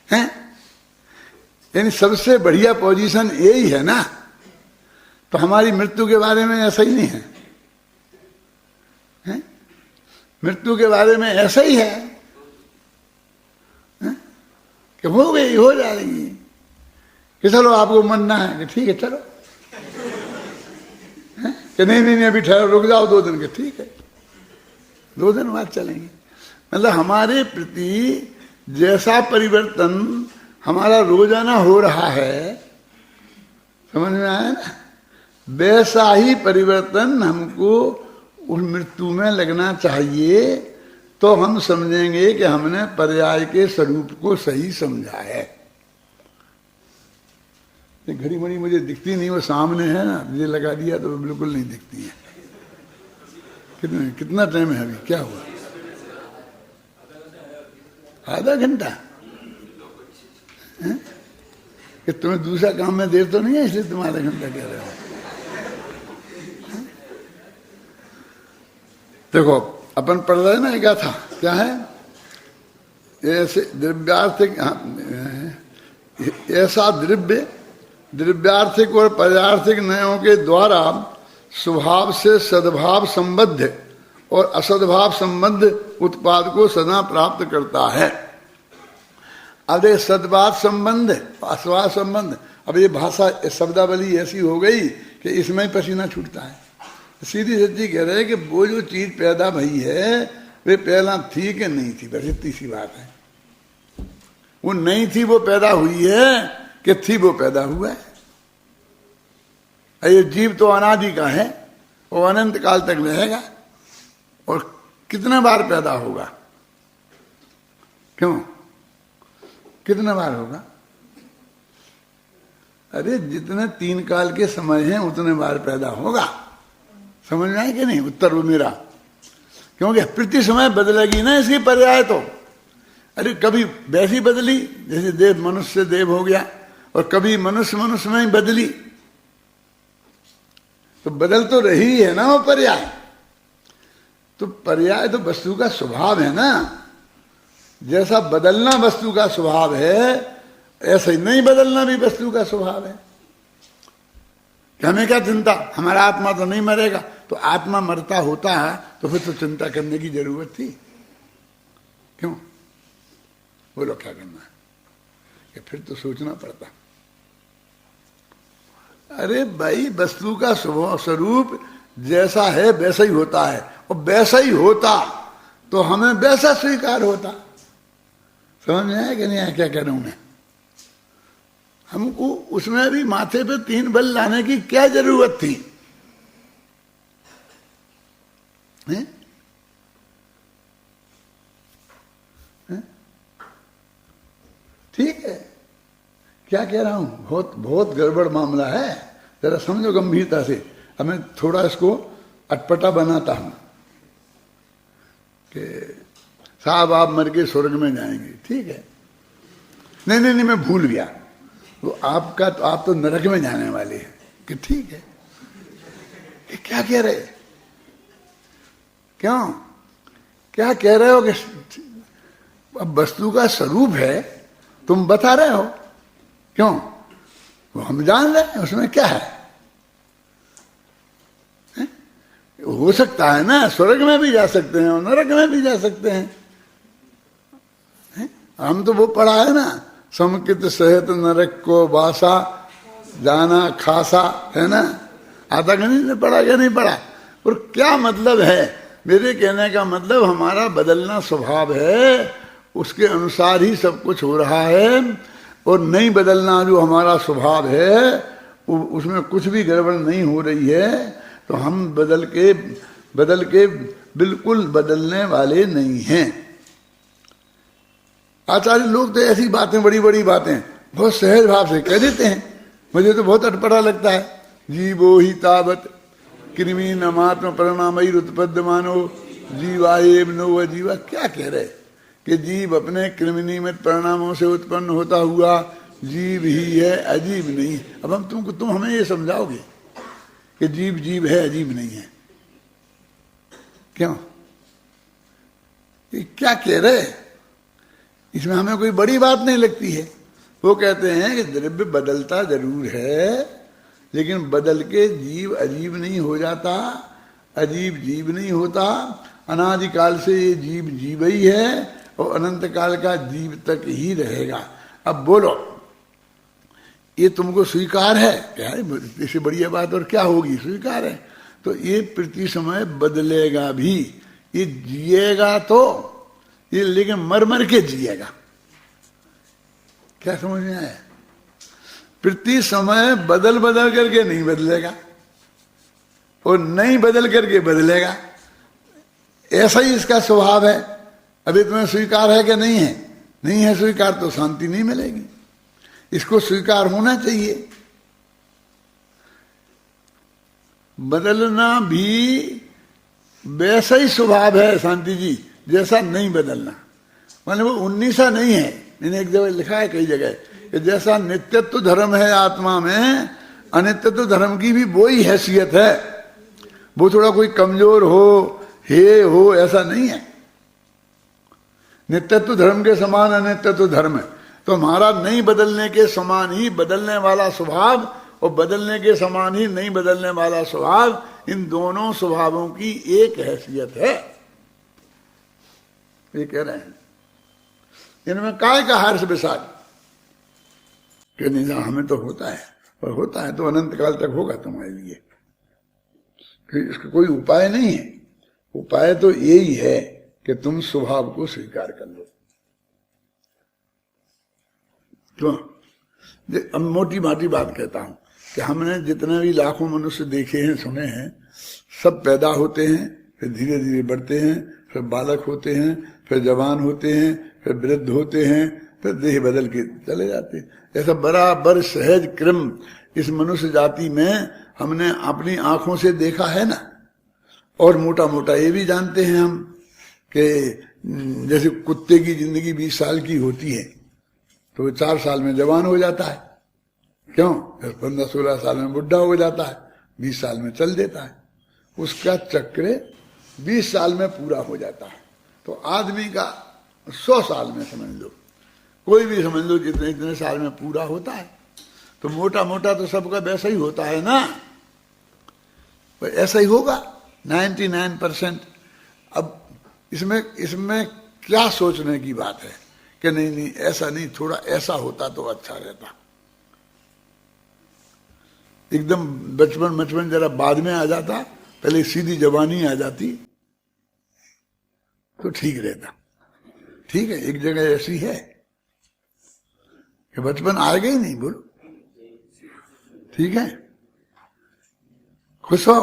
हैं? यानी सबसे बढ़िया पोजीशन यही है ना। तो हमारी मृत्यु के बारे में ऐसा ही नहीं है, हैं? मृत्यु के बारे में ऐसा ही है, हैं? कि हो गई, हो जाएगी, कि चलो आपको मरना है कि ठीक है चलो, हैं? कि नहीं नहीं नहीं अभी ठहरो, रुक जाओ 2 दिन के, ठीक है 2 दिन बाद चलेंगे। मतलब हमारे प्रति जैसा परिवर्तन हमारा रोजाना हो रहा है, समझ में आया ना, वैसा ही परिवर्तन हमको उस मृत्यु में लगना चाहिए। तो हम समझेंगे कि हमने पर्याय के स्वरूप को सही समझा है। ये घड़ी मड़ी मुझे दिखती नहीं, वो सामने है ना, मुझे लगा दिया तो बिल्कुल नहीं दिखती है। कितना टाइम है अभी, क्या हुआ? आधा घंटा कि तुम्हें दूसरा काम में देर तो नहीं है इसलिए तुम आधा घंटा कह रहे हो? देखो अपन पढ़ रहे ना, एक गाथा क्या है, ऐसे द्रव्यार्थिक, ऐसा द्रव्यार्थिक और पर्यार्थिक न्यायों के द्वारा स्वभाव से सद्भाव संबद्ध और असद्भाव संबंध उत्पाद को सदा प्राप्त करता है। अब ये सद्भाव संबंध, असद्भाव संबंध, अब ये भाषा शब्दावली ऐसी हो गई कि इसमें ही पसीना छूटता है। सीधी सच्ची कह रहे हैं कि वो जो चीज पैदा भई है वे पहला थी कि नहीं थी, बस इतनी सी बात है। वो नहीं थी वो पैदा हुई है कि थी वो पैदा हुआ है। ये जीव तो अनादि का है, वो अनंत काल तक रहेगा और कितने बार पैदा होगा, क्यों, कितने बार होगा? अरे जितने 3 काल के समय हैं उतने बार पैदा होगा। समझ में आए कि नहीं? उत्तर वो मेरा, क्योंकि प्रति समय बदलेगी ना इसकी पर्याय। तो अरे कभी वैसी बदली जैसे देव मनुष्य से देव हो गया, और कभी मनुष्य मनुष्य में ही बदली, तो बदल तो रही है ना वो पर्याय। तो पर्याय तो वस्तु का स्वभाव है ना, जैसा बदलना वस्तु का स्वभाव है ऐसा ही नहीं बदलना भी वस्तु का स्वभाव है। हमें क्या चिंता, हमारा आत्मा तो नहीं मरेगा, तो आत्मा मरता होता है तो फिर तो चिंता करने की जरूरत थी, क्यों? बोलो क्या करना है, कि फिर तो सोचना पड़ता। अरे भाई वस्तु का स्वरूप जैसा है वैसा ही होता है, और वैसा ही होता तो हमें वैसा स्वीकार होता। समझ में आया कि नहीं आया क्या कह रहा हूं मैं? हमको उसमें भी माथे पे 3 बल लाने की क्या जरूरत थी? है? है? ठीक है, क्या कह रहा हूं, बहुत बहुत गड़बड़ मामला है, जरा समझो गंभीरता से। अब मैं थोड़ा इसको अटपटा बनाता हूं कि साहब आप मर के स्वर्ग में जाएंगे, ठीक है, नहीं नहीं नहीं मैं भूल गया, वो आपका तो आप तो नरक में जाने वाले हैं, कि ठीक है, कि क्या कह रहे, क्यों क्या कह रहे हो कि अब वस्तु का स्वरूप है तुम बता रहे हो, क्यों? वो हम जान रहे हैं उसमें क्या है? हो सकता है ना स्वर्ग में भी जा सकते हैं और नरक में भी जा सकते हैं, हम तो वो पढ़ा है ना, समकित सहित नरक को बासा जाना खासा, है ना? आता कहीं ने पढ़ा या नहीं पढ़ा? और क्या मतलब है मेरे कहने का मतलब, हमारा बदलना स्वभाव है, उसके अनुसार ही सब कुछ हो रहा है, और नहीं बदलना जो हमारा स्वभाव है उसमें कुछ भी गड़बड़ नहीं हो रही है। तो हम बदल के बिल्कुल बदलने वाले नहीं हैं। आचार्य लोग तो ऐसी बातें, बड़ी बड़ी बातें बहुत सहज भाव से कह देते हैं। मुझे तो बहुत अटपटा लगता है। जीवो ही तावत कृमि नमात्म परिणामई उत्पद्यमानो जीवाएव नो जीवा। क्या कह रहे कि जीव अपने कृमिनिमित परिणामों से उत्पन्न होता हुआ जीव ही है, अजीब नहीं। अब हम तुम हमें ये समझाओगे कि जीव जीव है, अजीब नहीं है, क्यों? ये क्या कह रहे? इसमें हमें कोई बड़ी बात नहीं लगती है। वो कहते हैं कि द्रव्य बदलता जरूर है, लेकिन बदल के जीव अजीब नहीं हो जाता, अजीब जीव नहीं होता। अनादिकाल से ये जीव जीव ही है और अनंत काल का जीव तक ही रहेगा। अब बोलो, ये तुमको स्वीकार है? क्या है इससे बढ़िया बात और क्या होगी? स्वीकार है तो ये प्रति समय बदलेगा भी। ये जिएगा तो ये, लेकिन मर मर के जिएगा। क्या समझ में आया? प्रति समय बदल बदल करके नहीं बदलेगा और नहीं बदल करके बदलेगा। ऐसा ही इसका स्वभाव है। अभी तुम्हें स्वीकार है कि नहीं है? नहीं है स्वीकार तो शांति नहीं मिलेगी। इसको स्वीकार होना चाहिए। बदलना भी वैसा ही स्वभाव है शांति जी जैसा नहीं बदलना। माने वो 19 नहीं है। मैंने एक जगह लिखा है, कई जगह, कि जैसा नित्यत्व धर्म है आत्मा में, अनित्यत्व धर्म की भी वही हैसियत है। वो थोड़ा कोई कमजोर हो, हे हो, ऐसा नहीं है। नित्यत्व धर्म के समान अनित्यत्व धर्म है। तो हमारा नहीं बदलने के समान ही बदलने वाला स्वभाव और बदलने के समान ही नहीं बदलने वाला स्वभाव, इन दोनों स्वभावों की एक हैसियत है। ये कह रहे हैं। इनमें काय का हर्ष विषाद कि नहीं, हमें तो होता है, और होता है तो अनंत काल तक होगा तुम्हारे लिए। इसका कोई उपाय नहीं है। उपाय तो यही है कि तुम स्वभाव को स्वीकार कर लो। तो अब मोटी माटी बात कहता हूं कि हमने जितने भी लाखों मनुष्य देखे हैं, सुने हैं, सब पैदा होते हैं, फिर धीरे धीरे बढ़ते हैं, फिर बालक होते हैं, फिर जवान होते हैं, फिर वृद्ध होते हैं, फिर देह बदल के चले जाते हैं। ऐसा बराबर सहज क्रम इस मनुष्य जाति में हमने अपनी आंखों से देखा है ना। और मोटा मोटा ये भी जानते हैं हम कि जैसे कुत्ते की जिंदगी 20 साल की होती है तो वो 4 साल में जवान हो जाता है। क्यों? 15-16 साल में बुढ़ा हो जाता है, 20 साल में चल देता है। उसका चक्र 20 साल में पूरा हो जाता है। तो आदमी का 100 साल में समझ लो, कोई भी समझ लो, जितने इतने साल में पूरा होता है। तो मोटा मोटा तो सबका वैसा ही होता है ना, तो ऐसा ही होगा 99%। अब इसमें क्या सोचने की बात है कि नहीं ऐसा नहीं, थोड़ा ऐसा होता तो अच्छा रहता। एकदम बचपन जरा बाद में आ जाता, पहले सीधी जवानी आ जाती तो ठीक रहता। ठीक है, एक जगह ऐसी है कि बचपन आएगा ही नहीं। बोलो ठीक है, खुश हो।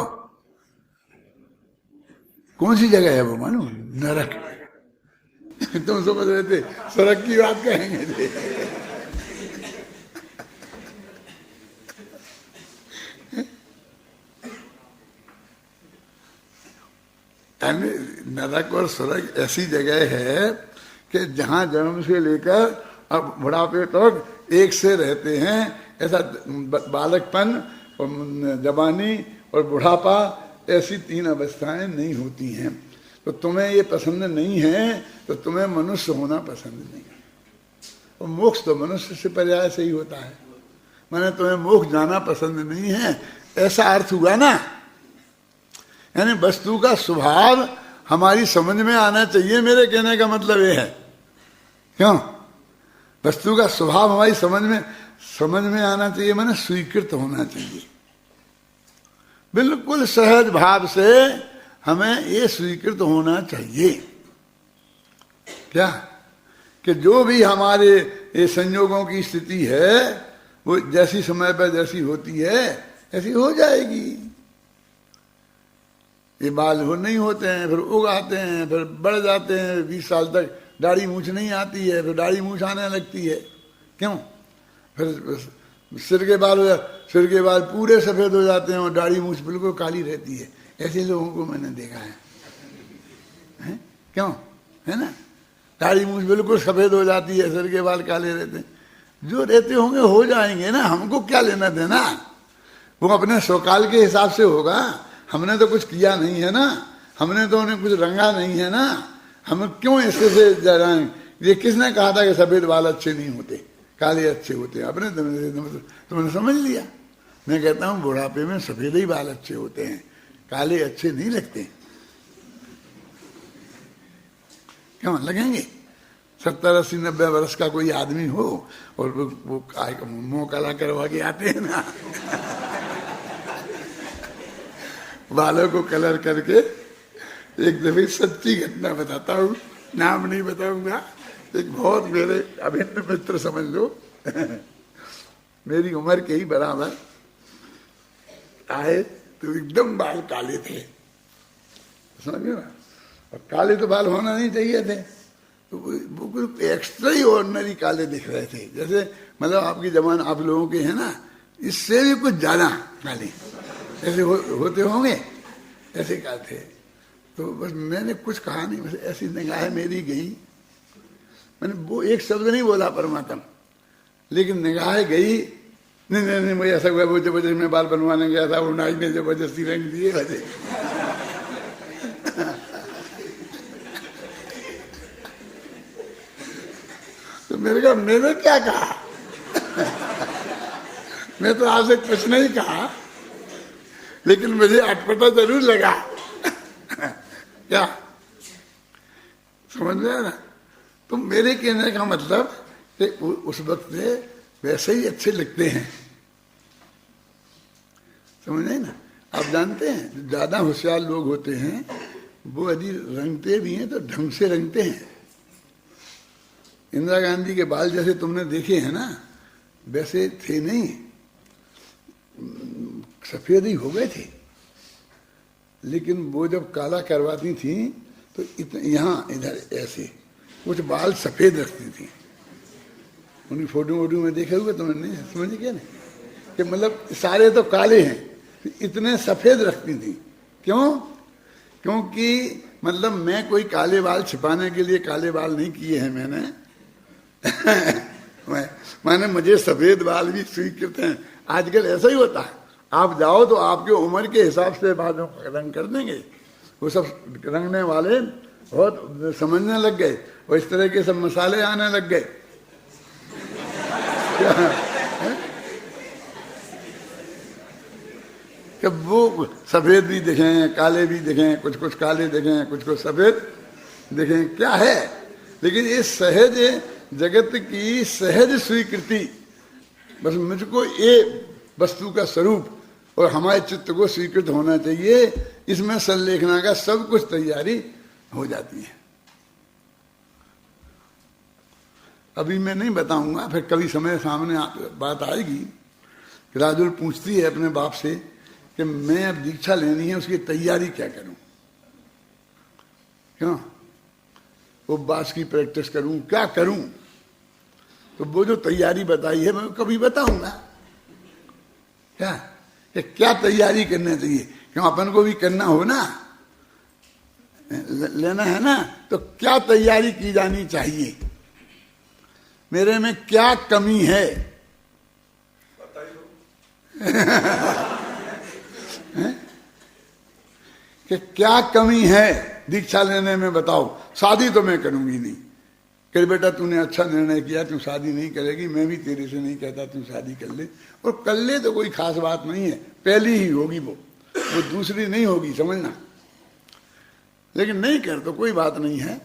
कौन सी जगह है वो? मालूम? नरक। तुम समझ रहे थे सड़क की बात कहेंगे थे। नरक और स्वर्ग ऐसी जगह है कि जहां जन्म से लेकर अब बुढ़ापे तक एक से रहते हैं। ऐसा बालकपन और जवानी और बुढ़ापा, ऐसी 3 अवस्थाएं नहीं होती हैं। तो तुम्हें ये पसंद नहीं है तो तुम्हें मनुष्य होना पसंद नहीं है। और मोक्ष तो मनुष्य से पर्याय से ही होता है। मैंने तुम्हें मोक्ष जाना पसंद नहीं है, ऐसा अर्थ हुआ ना। यानी वस्तु का स्वभाव हमारी समझ में आना चाहिए। मेरे कहने का मतलब ये है, क्यों? वस्तु का स्वभाव हमारी समझ में आना चाहिए, माने स्वीकृत होना चाहिए। बिल्कुल सहज भाव से हमें ये स्वीकृत होना चाहिए। क्या? कि जो भी हमारे ये संयोगों की स्थिति है वो जैसी समय पर जैसी होती है ऐसी हो जाएगी। ये बाल हो नहीं होते हैं, फिर उग आते हैं, फिर बढ़ जाते हैं, 20 साल तक दाढ़ी मूछ नहीं आती है, फिर दाढ़ी मूछ आने लगती है। क्यों? फिर सिर के बाल सिर के बाल पूरे सफेद हो जाते हैं और दाढ़ी मूछ बिल्कुल काली रहती है। ऐसे लोगों को मैंने देखा है? क्यों? है ना, दाढ़ी मूछ बिल्कुल सफेद हो जाती है, सिर के बाल काले रहते हैं। जो रहते होंगे हो जाएंगे ना, हमको क्या लेना देना, वो अपने स्वकाल के हिसाब से होगा। हमने तो कुछ किया नहीं है ना, हमने तो उन्हें कुछ रंगा नहीं है ना, हम क्यों ऐसे से जराएं? ये किसने कहा था कि सफेद बाल अच्छे नहीं होते, काले अच्छे होते हैं? अपने तुमने समझ लिया। मैं कहता हूँ बुढ़ापे में सफेद ही बाल अच्छे होते हैं, काले अच्छे नहीं लगते। क्यों लगेंगे? 70, 80, 90 वर्ष का कोई आदमी हो और वो मुंह काला करवा के आते हैं ना बालों को कलर करके। एक दफे सच्ची घटना बताता हूँ, नाम नहीं बताऊंगा। एक बहुत मेरे अभिन्न मित्र समझ लो मेरी उम्र के ही बराबर आए तो एकदम बाल काले थे, समझे ना, और काले तो बाल होना नहीं चाहिए थे, तो वो एक्स्ट्रा ही ऑर्डिनरी काले दिख रहे थे। जैसे मतलब आपकी जमान आप लोगों के है ना, इससे भी कुछ ज्यादा काले ऐसे होते होंगे, ऐसे का थे। तो बस मैंने कुछ कहा नहीं, बस ऐसी निगाह मेरी गई। मैंने वो एक शब्द नहीं बोला परमात्मा, लेकिन निगाह गई। नहीं मुझे ऐसा हुआ, वो जबरदस्ती मैं बाल बनवाने गया था, वो नाई ने जबरदस्ती रंग दिए वजह तो मैंने क्या कहा मैं तो आपसे कुछ नहीं कहा, लेकिन मुझे अटपटा जरूर लगा क्या समझ में ना? तो मेरे कहने का मतलब कि उस वक्त वैसे ही अच्छे लगते हैं, समझे ना? आप जानते हैं ज्यादा होशियार लोग होते हैं, वो यदि रंगते भी हैं तो ढंग से रंगते हैं। इंदिरा गांधी के बाल जैसे तुमने देखे हैं ना, वैसे थे नहीं, सफेद ही हो गए थे। लेकिन वो जब काला करवाती थी तो यहाँ इधर ऐसे कुछ बाल सफेद रखती थी। उनकी फोटो वोटो में देखे हुए तुमने, नहीं समझे क्या? नहीं कि मतलब सारे तो काले हैं, इतने सफेद रखती थी। क्यों? क्योंकि मतलब मैं कोई काले बाल छिपाने के लिए काले बाल नहीं किए हैं मैंने मैंने मुझे सफेद बाल भी स्वीकृत हैं। आजकल ऐसा ही होता है, आप जाओ तो आपके उम्र के हिसाब से बालों का रंग कर देंगे। वो सब रंगने वाले बहुत समझने लग गए और इस तरह के सब मसाले आने लग गए। कि वो सफेद भी दिखें, काले भी दिखें, कुछ कुछ काले दिखें, कुछ कुछ सफेद दिखें, क्या है? लेकिन ये सहज जगत की सहज स्वीकृति, बस मुझको ये वस्तु का स्वरूप और हमारे चित्त को स्वीकृत होना चाहिए, इसमें संलेखना का सब कुछ तैयारी हो जाती है। अभी मैं नहीं बताऊंगा, फिर कभी समय सामने बात आएगी कि राजुल पूछती है अपने बाप से कि मैं अब दीक्षा लेनी है, उसकी तैयारी क्या करूं, क्यों उपवास की प्रैक्टिस करूं, क्या करूं? तो वो जो तैयारी बताई है मैं कभी बताऊंगा क्या तैयारी करना चाहिए, क्यों अपन को भी करना हो ना, लेना है ना, तो क्या तैयारी की जानी चाहिए, मेरे में क्या कमी है कि क्या कमी है दीक्षा लेने में, बताओ। शादी तो मैं करूंगी नहीं, कि बेटा तूने अच्छा निर्णय किया, तू शादी नहीं करेगी, मैं भी तेरे से नहीं कहता तू शादी कर ले, और कर ले तो कोई खास बात नहीं है, पहली ही होगी वो दूसरी नहीं होगी, समझना। लेकिन नहीं कर तो कोई बात नहीं है,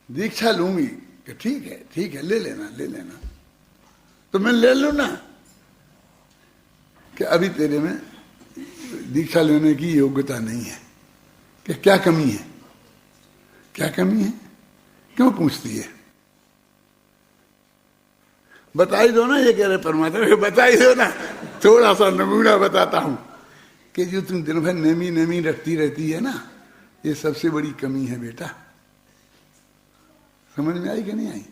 दीक्षा लूंगी कि ठीक है ले लेना, तो मैं ले लूं ना कि अभी तेरे में दीक्षा लेने की योग्यता नहीं है, कि क्या कमी है, क्यों पूछती है? बता ही दो ना, ये कह रहे परमात्मा, बता ही दो ना, थोड़ा सा नमूना बताता हूं कि जो तुम दिन भर नेमी नेमी रखती रहती है ना, ये सबसे बड़ी कमी है बेटा। समझ में आई कि नहीं आई?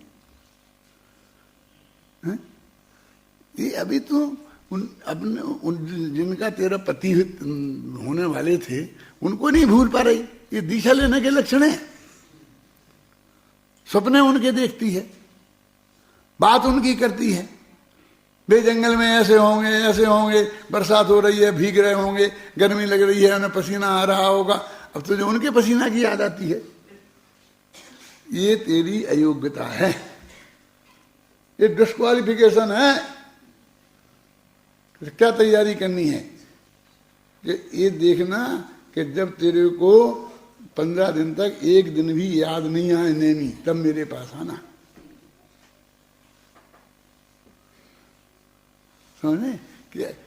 है? ये अभी तो जिनका तेरा पति होने वाले थे उनको नहीं भूल पा रही। ये दीक्षा लेने के लक्षण है। सपने उनके देखती है, बात उनकी करती है, वे जंगल में ऐसे होंगे, बरसात हो रही है भीग रहे होंगे, गर्मी लग रही है उन्हें पसीना आ रहा होगा। अब तो जो उनके पसीना की याद आती है, ये तेरी अयोग्यता है, ये डिस्क्वालिफिकेशन है। तो क्या तैयारी करनी है कि ये देखना कि जब तेरे को 15 दिन तक एक दिन भी याद नहीं आए नेमी, तब मेरे पास आना। समझे?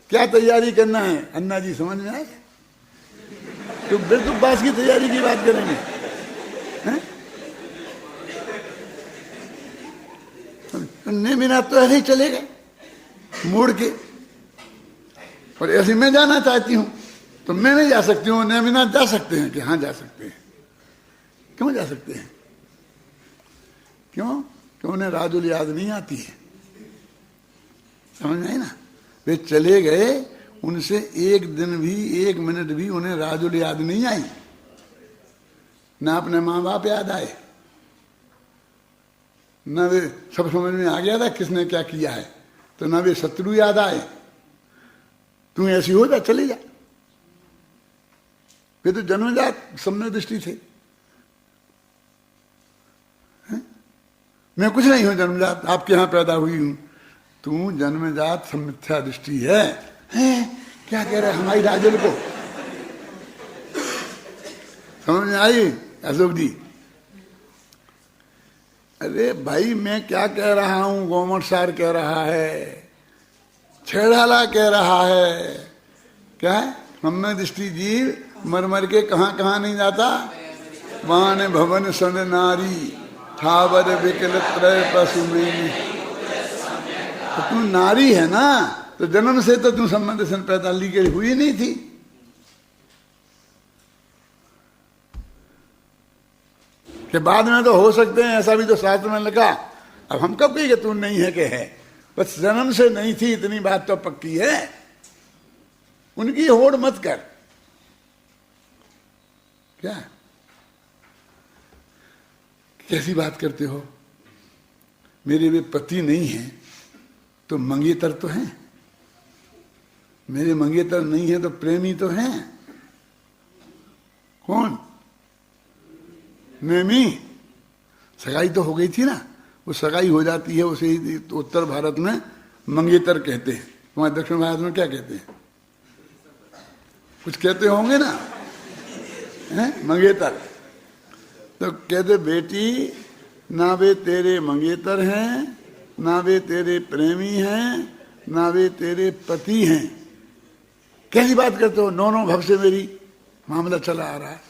क्या तैयारी करना है? अन्ना जी समझ में आए? तो बिल्कुल बास की तैयारी की बात करेंगे, हैं? नेमिनाथ तो ऐसे ही चले गए मुड़ के, और ऐसे मैं जाना चाहती हूं तो मैं नहीं जा सकती हूँ, नेमिनाथ जा सकते हैं कि हाँ जा सकते हैं। क्यों जा सकते हैं? क्यों? क्यों उन्हें राजुल याद नहीं आती है। समझ में आई ना? वे चले गए, उनसे एक दिन भी, एक मिनट भी उन्हें राजुल याद नहीं आई, ना अपने माँ बाप याद आए, ना वे सब समझ में आ गया था किसने क्या किया है, तो ना वे शत्रु याद आए। तू ऐसी हो जा, चले जा। वे तो जन्मजात सम्य दृष्टि थे। मैं कुछ नहीं हूं जन्मजात, आपके यहां पैदा हुई हूं। तू जन्मजात समिथ्या दृष्टि है। क्या कह रहे हमारी राजुल को? समझ में आई अशोक जी? अरे भाई मैं क्या कह रहा हूं, गोमट सार कह रहा है, छेड़ाला कह रहा है। क्या है? सम्य दृष्टि जीव मर मर के कहां कहां नहीं जाता। मान भवन सन नारी थावर विकल त्रय पशु में। तो तू नारी है ना, तो जन्म से तो तू संबंध सन पैदा ली के हुई नहीं थी। कि बाद में तो हो सकते हैं, ऐसा भी तो शास्त्र में लिखा। अब हम कब कही कि तू नहीं है कि है, बस जन्म से नहीं थी, इतनी बात तो पक्की है। उनकी होड़ मत कर। क्या कैसी बात करते हो? मेरे वे पति नहीं हैं तो मंगेतर तो हैं, मेरे मंगेतर नहीं है तो प्रेमी तो हैं। कौन? नेमी। सगाई तो हो गई थी ना, वो सगाई हो जाती है, उसे तो उत्तर भारत में मंगेतर कहते हैं। तुम्हारे दक्षिण भारत में क्या कहते हैं? कुछ कहते होंगे ना, हैं? मंगेतर। तो कहते बेटी ना वे तेरे मंगेतर हैं, ना वे तेरे प्रेमी हैं, ना वे तेरे पति हैं। कैसी बात करते हो? नौ भव से मेरी मामला चला आ रहा है।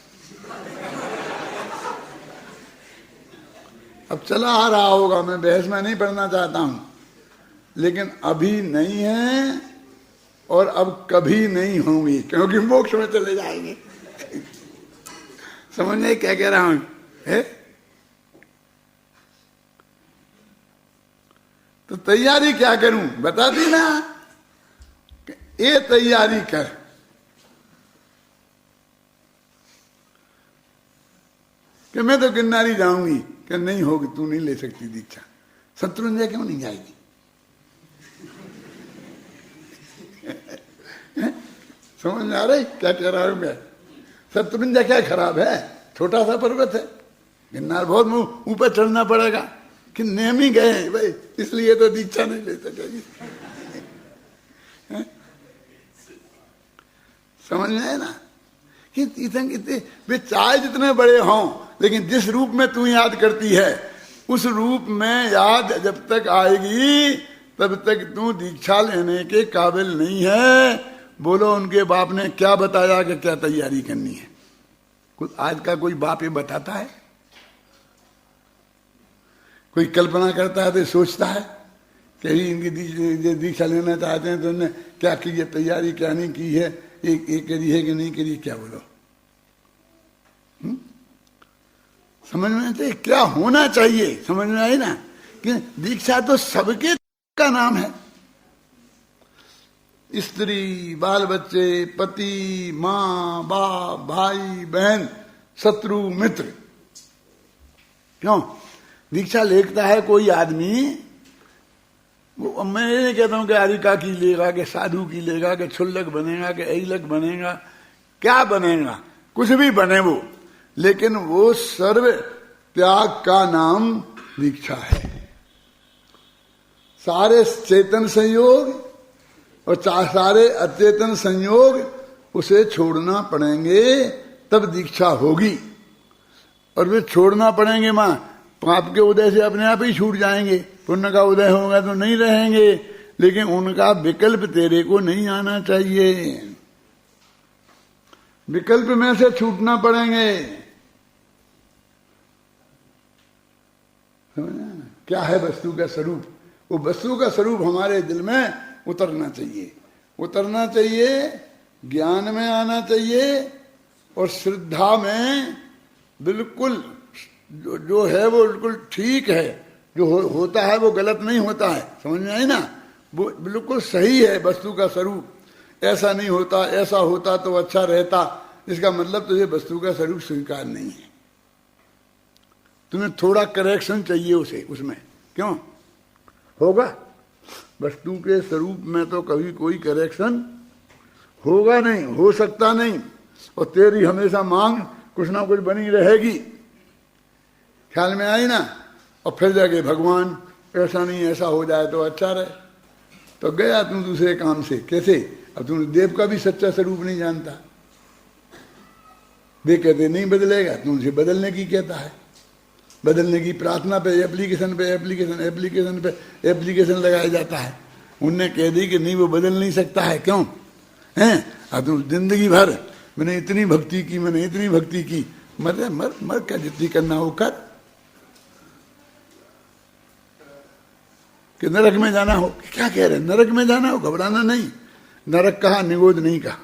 अब चला आ रहा होगा, मैं बहस में नहीं पढ़ना चाहता हूं, लेकिन अभी नहीं है और अब कभी नहीं होंगी, क्योंकि मोक्ष में चले जाएंगे। समझ नहीं क्या कह रहा हूं? है? तो तैयारी क्या करूं? बता दी ना, ये तैयारी कर। कि मैं तो किन्नारी जाऊंगी, कि नहीं होगी, तू नहीं ले सकती दीक्षा। शत्रुंजय क्यों नहीं जाएगी? समझ में आ रही क्या कह रहा हूं मैं? शत्रुंजय क्या खराब है? छोटा सा पर्वत है, गिरनार बहुत ऊपर चढ़ना पड़ेगा। कि नेमी गए भाई, इसलिए तो दीक्षा नहीं ले सकेगी। समझ में आए ना? कि इतने वे चाहे जितने बड़े हों, लेकिन जिस रूप में तू याद करती है, उस रूप में याद जब तक आएगी तब तक तू दीक्षा लेने के काबिल नहीं है। बोलो उनके बाप ने क्या बताया कि क्या तैयारी करनी है? कुछ आज का कोई बाप ये बताता है? कोई कल्पना करता है तो सोचता है कि इनकी दीक्षा लेना चाहते हैं तो उन्होंने क्या की है तैयारी, क्या नहीं की है, ये करी है कि नहीं करी, क्या बोलो? समझ में आते क्या होना चाहिए, समझ में आई ना? कि दीक्षा तो सबके का नाम है। स्त्री, बाल बच्चे, पति, माँ बाप, भाई बहन, शत्रु मित्र। क्यों दीक्षा लेता है कोई आदमी, वो मैं नहीं कहता हूं कि आरिका की लेगा, कि साधु की लेगा, कि छुल्लक बनेगा, कि ऐलक बनेगा, क्या बनेगा, कुछ भी बने वो, लेकिन वो सर्व त्याग का नाम दीक्षा है। सारे चेतन संयोग और सारे अचेतन संयोग उसे छोड़ना पड़ेंगे, तब दीक्षा होगी। और वे छोड़ना पड़ेंगे मां, पाप के उदय से अपने आप ही छूट जाएंगे, पुण्य का उदय होगा तो नहीं रहेंगे, लेकिन उनका विकल्प तेरे को नहीं आना चाहिए, विकल्प में से छूटना पड़ेंगे। क्या है वस्तु का स्वरूप? वो वस्तु का स्वरूप हमारे दिल में उतरना चाहिए, उतरना चाहिए, ज्ञान में आना चाहिए, और श्रद्धा में बिल्कुल जो है वो बिल्कुल ठीक है, जो होता है वो गलत नहीं होता है, समझ में आई ना? वो बिल्कुल सही है वस्तु का स्वरूप। ऐसा नहीं होता, ऐसा होता तो अच्छा रहता, इसका मतलब तुझे वस्तु का स्वरूप स्वीकार नहीं है, तुम्हें थोड़ा करेक्शन चाहिए उसे, उसमें। क्यों होगा? वस्तु के स्वरूप में तो कभी कोई करेक्शन होगा नहीं, हो सकता नहीं, और तेरी हमेशा मांग कुछ ना कुछ बनी रहेगी। ख्याल में आई ना? और फिर जाके भगवान ऐसा नहीं, ऐसा हो जाए तो अच्छा रहे, तो गया तू दूसरे काम से। कैसे? अब तूने देव का भी सच्चा स्वरूप नहीं जानता, वे कहते नहीं बदलेगा, तू उसे बदलने की कहता है, बदलने की प्रार्थना पे एप्लीकेशन पे एप्लीकेशन एप्लीकेशन पे एप्लीकेशन लगाया जाता है। उनने कह दी कि नहीं वो बदल नहीं सकता है। क्यों हैं? अब तुम जिंदगी भर मैंने इतनी भक्ति की, मैंने इतनी भक्ति की, मर मर मर, क्या जितनी करना हो कर, कि नरक में जाना हो। क्या कह रहे? नरक में जाना हो, घबराना नहीं। नरक कहा, निगोद नहीं कहा।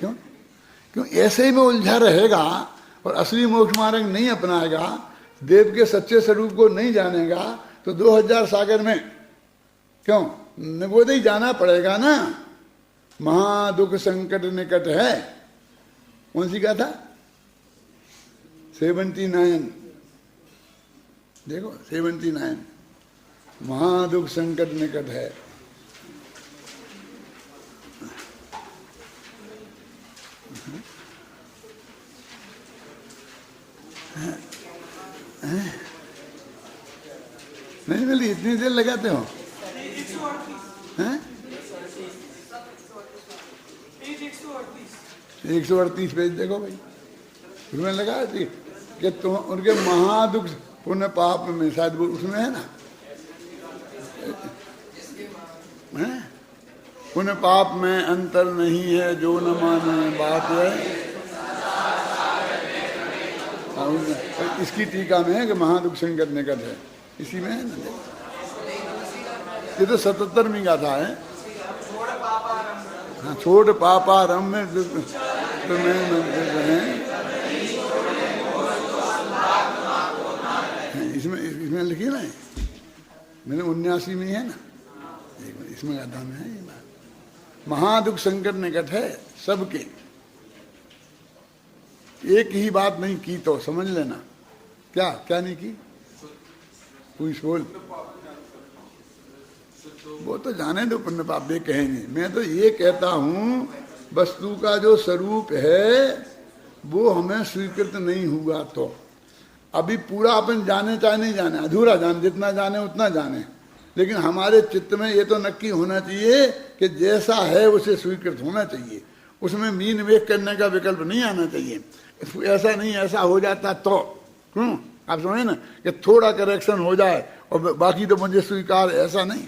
क्यों? क्यों ऐसे ही में उलझा रहेगा और असली मोक्ष मार्ग नहीं अपनाएगा, देव के सच्चे स्वरूप को नहीं जानेगा, तो 2000 सागर में क्यों निगोद ही जाना पड़ेगा ना। महादुख संकट निकट है, कौन सी कहा था? 79, देखो 79, महादुख संकट निकट है। नहीं मिली, इतनी देर लगाते हो? 138 पेज देखो भाई, उसमें लगा थी कि तुम उनके महादुख पुण्य पाप में, शायद वो उसमें है ना, पुण्य पाप में अंतर नहीं है, जो न माने बात है। इसकी टीका में है कि महादुख संकट निकट है, इसी में है ना। ये तो 77वीं गाथा है। हाँ, छोड़ पापा रम में इसमें लिखी ना, मैंने 79 में है ना, इसमें गाथा में है ये बात। महादुख संकट निकट है सबके। एक ही बात नहीं की तो समझ लेना। क्या क्या नहीं की? कोई बोल, वो तो जाने दो, पुण्य पाप भी कहेंगे। मैं तो ये कहता हूं, वस्तु का जो स्वरूप है वो हमें स्वीकृत नहीं हुआ तो अभी पूरा अपन जाने चाहे नहीं जाने, अधूरा जाने, जितना जाने उतना जाने, लेकिन हमारे चित्त में ये तो नक्की होना चाहिए कि जैसा है उसे स्वीकृत होना चाहिए, उसमें मीन वेख करने का विकल्प नहीं आना चाहिए। ऐसा नहीं, ऐसा हो जाता तो आप समझे ना, कि थोड़ा करेक्शन हो जाए और बाकी तो मुझे स्वीकार, ऐसा नहीं।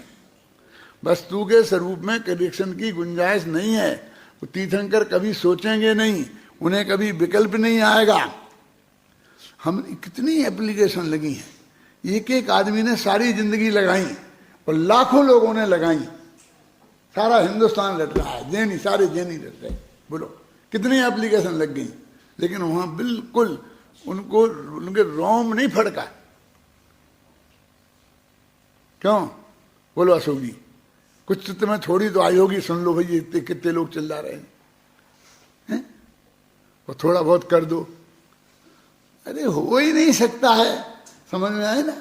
वस्तु के स्वरूप में करेक्शन की गुंजाइश नहीं है। तीर्थंकर कभी सोचेंगे नहीं, उन्हें कभी विकल्प नहीं आएगा। हम कितनी एप्लीकेशन लगी हैं, एक एक आदमी ने सारी जिंदगी लगाई और लाखों लोगों ने लगाई, सारा हिंदुस्तान लट रहा है, जैनी, सारे जैनी लट रहे। बोलो कितनी एप्लीकेशन लग गई, लेकिन वहां बिल्कुल उनको उनके रोम नहीं फड़का। क्यों? बोलो अशोक जी, कुछ तो तुम्हें थोड़ी तो आई होगी, सुन लो भाई इतने कितने लोग चिल्ला रहे हैं, और थोड़ा बहुत कर दो। अरे हो ही नहीं सकता है, समझ में आए ना?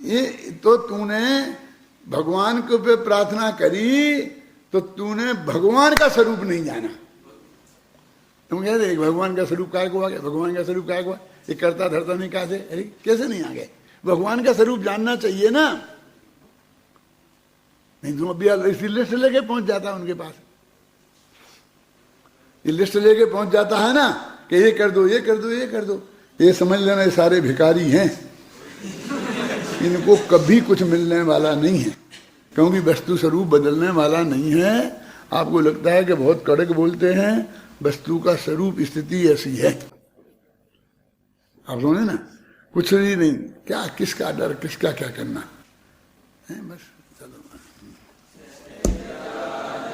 ये तो तूने भगवान के पे प्रार्थना करी तो तूने भगवान का स्वरूप नहीं जाना। तुम कह रहे भगवान का स्वरूप काय को आ गया, भगवान का स्वरूप काय को, ये करता धरता नहीं कहा से, अरे कैसे नहीं आ गए? भगवान का स्वरूप जानना चाहिए ना, नहीं तुम अभी इसी लिस्ट लेके पहुंच जाता है उनके पास। ये लिस्ट लेके पहुंच जाता है ना कि ये कर दो, ये कर दो, ये कर दो। ये समझ लेना ये सारे भिखारी हैं, इनको कभी कुछ मिलने वाला नहीं है, क्योंकि वस्तु स्वरूप बदलने वाला नहीं है। आपको लगता है कि बहुत कड़क बोलते हैं, वस्तु का स्वरूप स्थिति ऐसी है। आप सुने ना, कुछ ही नहीं, क्या किसका डर, किसका क्या करना है, बस।